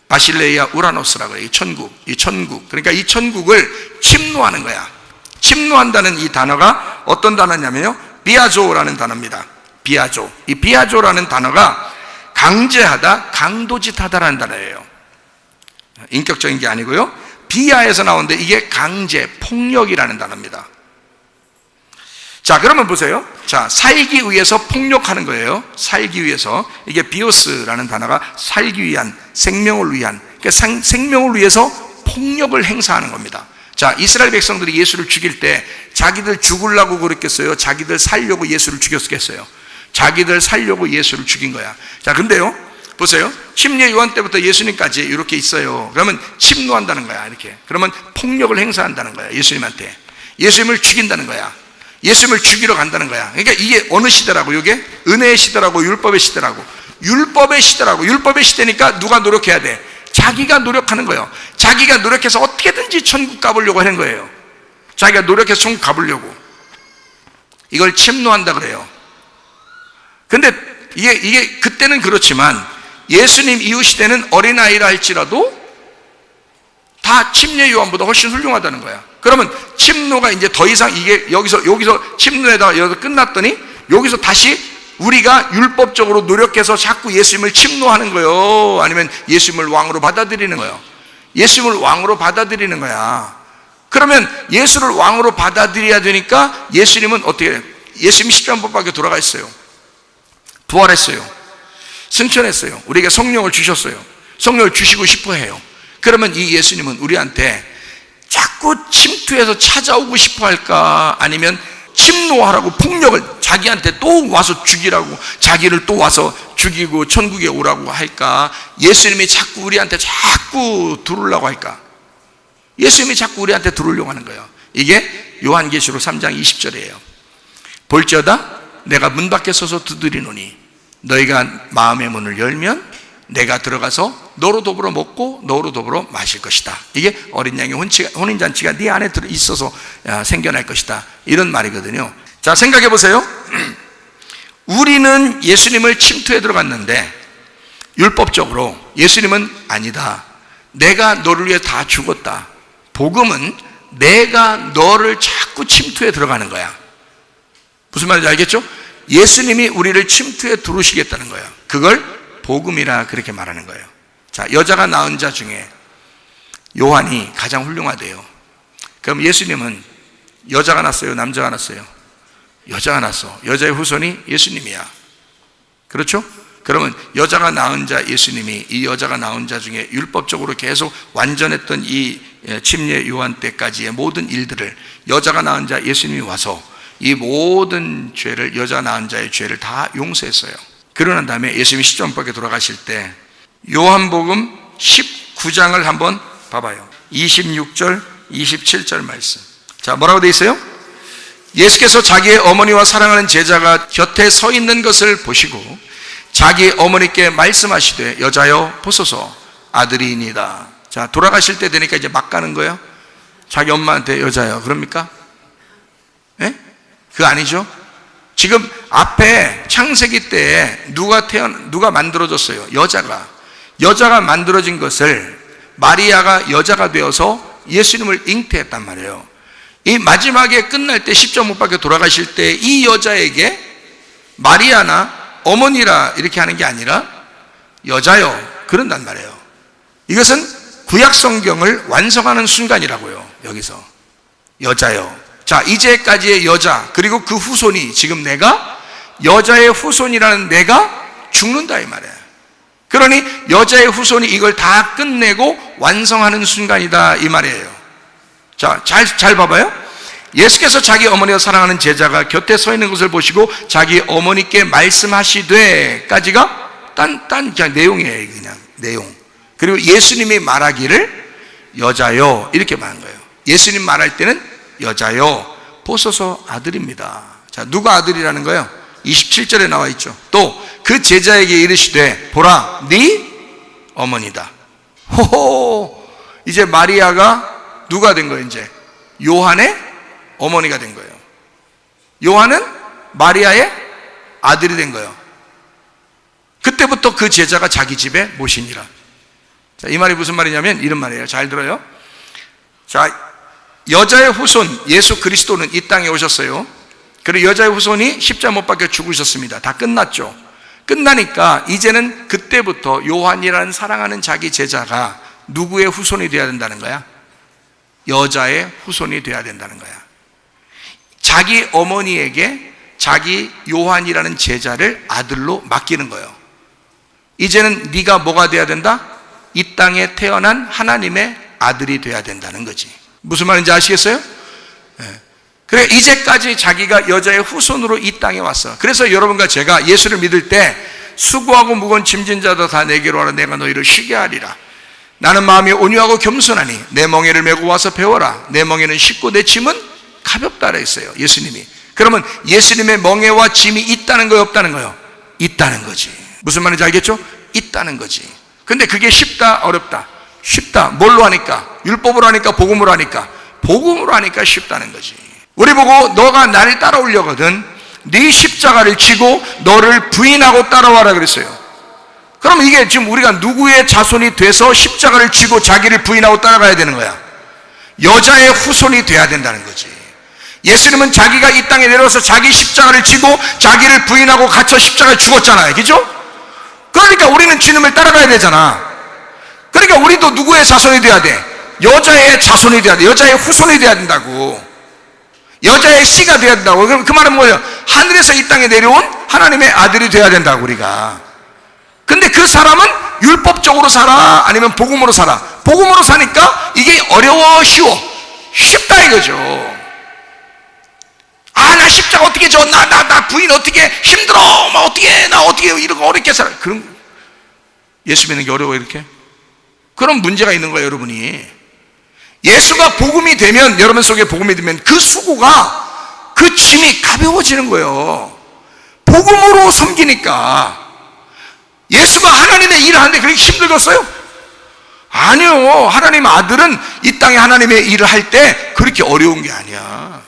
바실레이아 우라노스라고 해요. 이 천국. 그러니까 이 천국을 침노하는 거야. 침노한다는 이 단어가 어떤 단어냐면요, 비아조라는 단어입니다. 비아조. 이 비아조라는 단어가 강제하다, 강도짓하다라는 단어예요. 인격적인 게 아니고요. 비하에서 나오는데 이게 강제, 폭력이라는 단어입니다. 자, 그러면 보세요. 자, 살기 위해서 폭력하는 거예요. 살기 위해서. 이게 비오스라는 단어가 살기 위한, 생명을 위한, 그러니까 생명을 위해서 폭력을 행사하는 겁니다. 자, 이스라엘 백성들이 예수를 죽일 때 자기들 죽으려고 그랬겠어요? 자기들 살려고 예수를 죽였겠어요? 자기들 살려고 예수를 죽인 거야. 자, 근데요, 보세요. 침례 요한 때부터 예수님까지 이렇게 있어요. 그러면 침노한다는 거야, 이렇게. 그러면 폭력을 행사한다는 거야, 예수님한테. 예수님을 죽인다는 거야. 예수님을 죽이러 간다는 거야. 그러니까 이게 어느 시대라고? 이게 은혜의 시대라고, 율법의 시대라고. 율법의 시대라고. 율법의 시대니까 누가 노력해야 돼? 자기가 노력하는 거예요. 자기가 노력해서 어떻게든지 천국 가보려고 하는 거예요. 자기가 노력해서 천국 가보려고. 이걸 침노한다 그래요. 근데 이게 그때는 그렇지만 예수님 이후 시대는 어린아이라 할지라도 다 침례 요한보다 훨씬 훌륭하다는 거야. 그러면 침노가 이제 더 이상 이게 여기서 침노에다가 여기서 끝났더니 여기서 다시 우리가 율법적으로 노력해서 자꾸 예수님을 침노하는 거예요? 아니면 예수님을 왕으로 받아들이는 거예요? 예수님을 왕으로 받아들이는 거야. 그러면 예수를 왕으로 받아들여야 되니까 예수님은 어떻게 해요? 예수님이 십자가 못 박혀 돌아가 있어요. 부활했어요. 승천했어요. 우리에게 성령을 주셨어요. 성령을 주시고 싶어 해요. 그러면 이 예수님은 우리한테 자꾸 침투해서 찾아오고 싶어 할까? 아니면 침노하라고 폭력을 자기한테 또 와서 죽이라고, 자기를 또 와서 죽이고 천국에 오라고 할까? 예수님이 자꾸 우리한테 자꾸 들어오려고 할까? 예수님이 자꾸 우리한테 들어오려고 하는 거예요. 이게 요한계시록 3장 20절이에요. 볼지어다 내가 문 밖에 서서 두드리노니 너희가 마음의 문을 열면 내가 들어가서 너로 더불어 먹고 너로 더불어 마실 것이다. 이게 어린 양의 혼인잔치가 네 안에 있어서 생겨날 것이다. 이런 말이거든요. 자, 생각해 보세요. 우리는 예수님을 침투에 들어갔는데 율법적으로 예수님은 아니다. 내가 너를 위해 다 죽었다. 복음은 내가 너를 자꾸 침투에 들어가는 거야. 무슨 말인지 알겠죠? 예수님이 우리를 침투에 들어오시겠다는 거예요. 그걸 복음이라 그렇게 말하는 거예요. 자, 여자가 낳은 자 중에 요한이 가장 훌륭하대요. 그럼 예수님은 여자가 낳았어요? 남자가 낳았어요? 여자가 낳았어. 여자의 후손이 예수님이야. 그렇죠? 그러면 여자가 낳은 자 예수님이 이 여자가 낳은 자 중에 율법적으로 계속 완전했던 이 침례 요한 때까지의 모든 일들을 여자가 낳은 자 예수님이 와서 이 모든 죄를, 여자 낳은 자의 죄를 다 용서했어요. 그러난 다음에 예수님이 십자가 못 박혀 돌아가실 때 요한복음 19장을 한번 봐봐요. 26절, 27절 말씀. 자, 뭐라고 돼 있어요? 예수께서 자기의 어머니와 사랑하는 제자가 곁에 서 있는 것을 보시고 자기 어머니께 말씀하시되 여자여 보소서 아들이니이다. 자, 돌아가실 때 되니까 이제 막 가는 거예요. 자기 엄마한테 여자여 그럽니까? 예? 그거 아니죠? 지금 앞에 창세기 때 누가 만들어졌어요? 여자가 만들어진 것을 마리아가 여자가 되어서 예수님을 잉태했단 말이에요. 이 마지막에 끝날 때 십자가 못 박혀 돌아가실 때 이 여자에게 마리아나 어머니라 이렇게 하는 게 아니라 여자요 그런단 말이에요. 이것은 구약 성경을 완성하는 순간이라고요. 여기서 여자요. 자, 이제까지의 여자 그리고 그 후손이 지금 내가 여자의 후손이라는 내가 죽는다 이 말이에요. 그러니 여자의 후손이 이걸 다 끝내고 완성하는 순간이다 이 말이에요. 자, 잘 봐봐요. 예수께서 자기 어머니와 사랑하는 제자가 곁에 서 있는 것을 보시고 자기 어머니께 말씀하시되까지가 딴 그냥 내용이에요. 그냥 내용. 그리고 예수님이 말하기를 여자요 이렇게 말한 거예요. 예수님 말할 때는 여자요 보소서 아들입니다. 자, 누가 아들이라는 거예요? 27절에 나와 있죠. 또 그 제자에게 이르시되 보라 네 어머니다. 호호, 이제 마리아가 누가 된 거예요? 이제 요한의 어머니가 된 거예요. 요한은 마리아의 아들이 된 거예요. 그때부터 그 제자가 자기 집에 모시니라. 자, 이 말이 무슨 말이냐면 이런 말이에요. 잘 들어요. 자, 여자의 후손 예수 그리스도는 이 땅에 오셨어요. 그리고 여자의 후손이 십자가 못 박혀 죽으셨습니다. 다 끝났죠. 끝나니까 이제는 그때부터 요한이라는 사랑하는 자기 제자가 누구의 후손이 되어야 된다는 거야? 여자의 후손이 되어야 된다는 거야. 자기 어머니에게 자기 요한이라는 제자를 아들로 맡기는 거예요. 이제는 네가 뭐가 돼야 된다? 이 땅에 태어난 하나님의 아들이 돼야 된다는 거지. 무슨 말인지 아시겠어요? 네. 그래, 이제까지 자기가 여자의 후손으로 이 땅에 왔어. 그래서 여러분과 제가 예수를 믿을 때 수고하고 무거운 짐진 자도 다 내게로 와라. 내가 너희를 쉬게 하리라. 나는 마음이 온유하고 겸손하니 내 멍에를 메고 와서 배워라. 내 멍에는 쉽고 내 짐은 가볍다라 했어요. 예수님이. 그러면 예수님의 멍에와 짐이 있다는 거요, 없다는 거요? 있다는 거지. 무슨 말인지 알겠죠? 있다는 거지. 근데 그게 쉽다, 어렵다? 쉽다. 뭘로 하니까? 율법으로 하니까, 복음으로 하니까? 복음으로 하니까 쉽다는 거지. 우리 보고 너가 나를 따라오려거든 네 십자가를 지고 너를 부인하고 따라와라 그랬어요. 그럼 이게 지금 우리가 누구의 자손이 돼서 십자가를 지고 자기를 부인하고 따라가야 되는 거야? 여자의 후손이 돼야 된다는 거지. 예수님은 자기가 이 땅에 내려와서 자기 십자가를 지고 자기를 부인하고 갇혀 십자가에 죽었잖아요. 그죠? 그러니까 우리는 주님을 따라가야 되잖아. 그러니까 우리도 누구의 자손이 돼야 돼? 여자의 자손이 돼야 돼. 여자의 후손이 돼야 된다고. 여자의 씨가 돼야 된다고. 그럼 그 말은 뭐예요? 하늘에서 이 땅에 내려온 하나님의 아들이 돼야 된다고 우리가. 근데 그 사람은 율법적으로 살아? 아니면 복음으로 살아? 복음으로 사니까 이게 어려워? 쉬워? 쉽다 이거죠. 나 십자가 어떻게 져? 나 부인 어떻게 힘들어? 나 어떻게 이렇게 어렵게 살아? 그럼 예수 믿는 게 어려워 이렇게? 그런 문제가 있는 거예요, 여러분이. 예수가 복음이 되면, 여러분 속에 복음이 되면 그 수고가, 그 짐이 가벼워지는 거예요. 복음으로 섬기니까. 예수가 하나님의 일을 하는데 그렇게 힘들었어요? 아니요. 하나님 아들은 이 땅에 하나님의 일을 할 때 그렇게 어려운 게 아니야.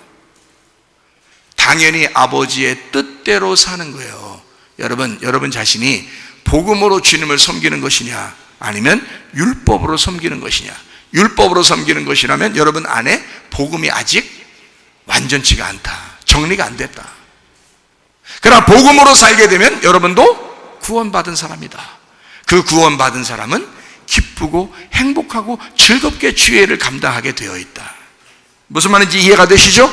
당연히 아버지의 뜻대로 사는 거예요. 여러분 자신이 복음으로 주님을 섬기는 것이냐, 아니면 율법으로 섬기는 것이냐. 율법으로 섬기는 것이라면 여러분 안에 복음이 아직 완전치가 않다. 정리가 안 됐다. 그러나 복음으로 살게 되면 여러분도 구원받은 사람이다. 그 구원받은 사람은 기쁘고 행복하고 즐겁게 주의 일을 감당하게 되어 있다. 무슨 말인지 이해가 되시죠?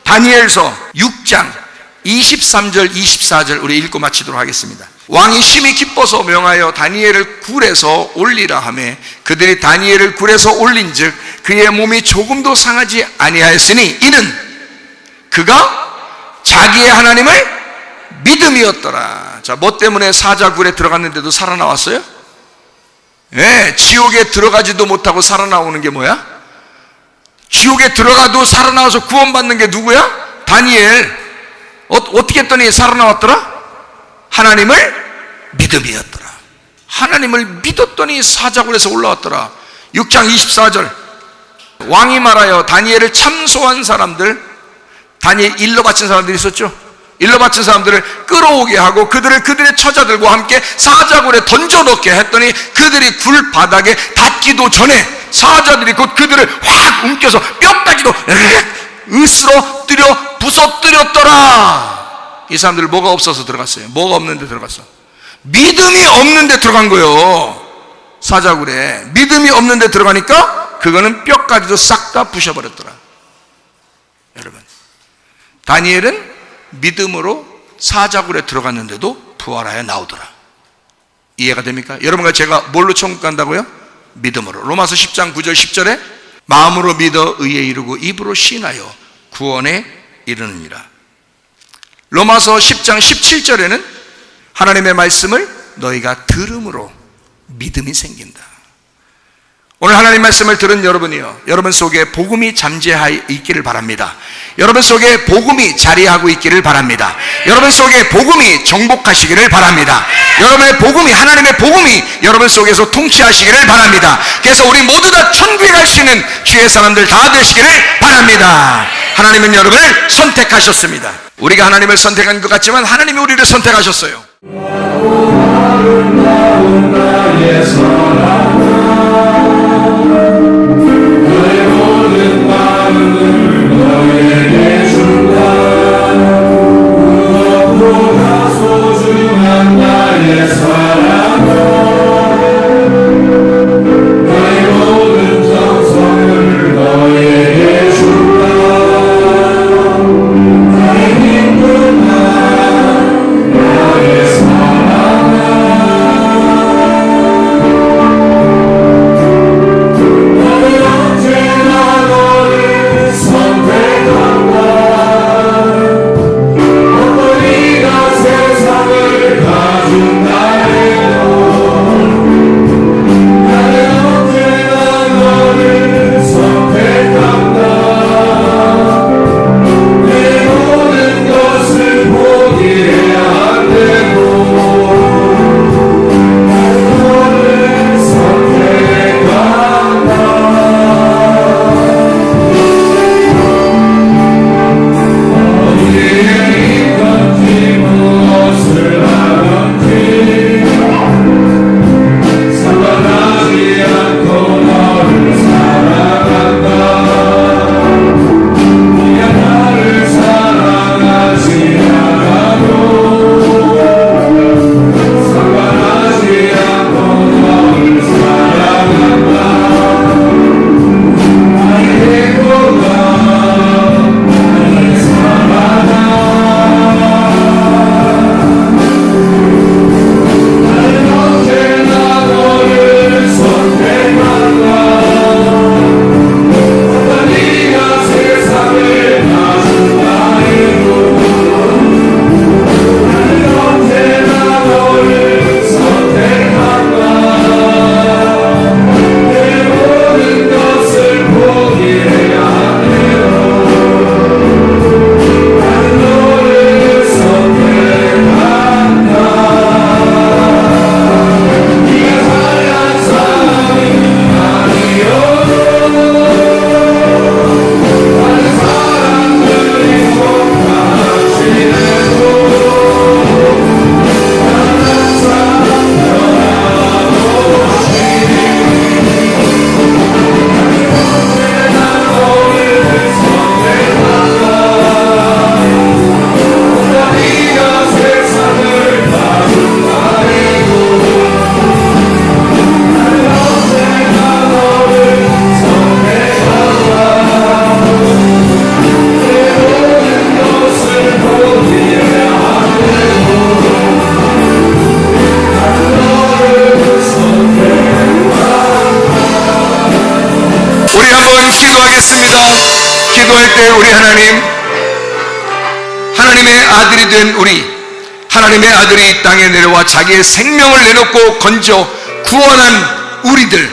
다니엘서 6장 23절 24절 우리 읽고 마치도록 하겠습니다. 왕이 심히 기뻐서 명하여 다니엘을 굴에서 올리라 하매 그들이 다니엘을 굴에서 올린즉 그의 몸이 조금도 상하지 아니하였으니 이는 그가 자기의 하나님을 믿음이었더라. 자, 뭐 때문에 사자굴에 들어갔는데도 살아나왔어요? 네, 지옥에 들어가지도 못하고 살아나오는 게 뭐야? 지옥에 들어가도 살아나와서 구원받는 게 누구야? 다니엘. 어떻게 했더니 살아나왔더라? 하나님을 믿음이었더라. 하나님을 믿었더니 사자굴에서 올라왔더라. 6장 24절 왕이 말하여 다니엘을 참소한 사람들, 다니엘 일러 바친 사람들이 있었죠. 일러 바친 사람들을 끌어오게 하고 그들의 처자들과 함께 사자굴에 던져넣게 했더니 그들이 굴 바닥에 닿기도 전에 사자들이 곧 그들을 확 움켜서 뼈까지도 으스러뜨려 부서뜨렸더라. 이 사람들 뭐가 없어서 들어갔어요? 뭐가 없는데 들어갔어? 믿음이 없는데 들어간 거예요. 사자굴에 믿음이 없는데 들어가니까 그거는 뼈까지도 싹 다 부셔버렸더라. 여러분, 다니엘은 믿음으로 사자굴에 들어갔는데도 부활하여 나오더라. 이해가 됩니까? 여러분과 제가 뭘로 천국 간다고요? 믿음으로. 로마서 10장 9절 10절에 마음으로 믿어 의에 이르고 입으로 신하여 구원에 이르느니라. 로마서 10장 17절에는 하나님의 말씀을 너희가 들음으로 믿음이 생긴다. 오늘 하나님 말씀을 들은 여러분이요, 여러분 속에 복음이 잠재하여 있기를 바랍니다. 여러분 속에 복음이 자리하고 있기를 바랍니다. 여러분 속에 복음이 정복하시기를 바랍니다. 여러분의 복음이, 하나님의 복음이 여러분 속에서 통치하시기를 바랍니다. 그래서 우리 모두 다 천국에 갈 수 있는 주의 사람들 다 되시기를 바랍니다. 하나님은 여러분을 선택하셨습니다. 우리가 하나님을 선택한 것 같지만 하나님이 우리를 선택하셨어요. 우리 한번 기도하겠습니다. 기도할 때 우리 하나님의 아들이 된 우리, 하나님의 아들이 이 땅에 내려와 자기의 생명을 내놓고 건져 구원한 우리들,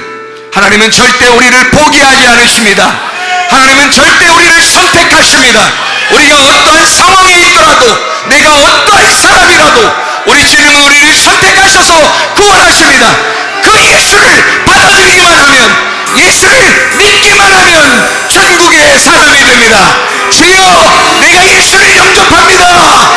하나님은 절대 우리를 포기하지 않으십니다. 하나님은 절대 우리를 선택하십니다. 우리가 어떠한 상황에 있더라도, 내가 어떠한 사람이라도 우리 주님은 우리를 선택하셔서 구원하십니다. 그 예수를 받아들이기만 하면, 예수를 믿기만 하면 천국의 사람이 됩니다. 주여, 내가 예수를 영접합니다.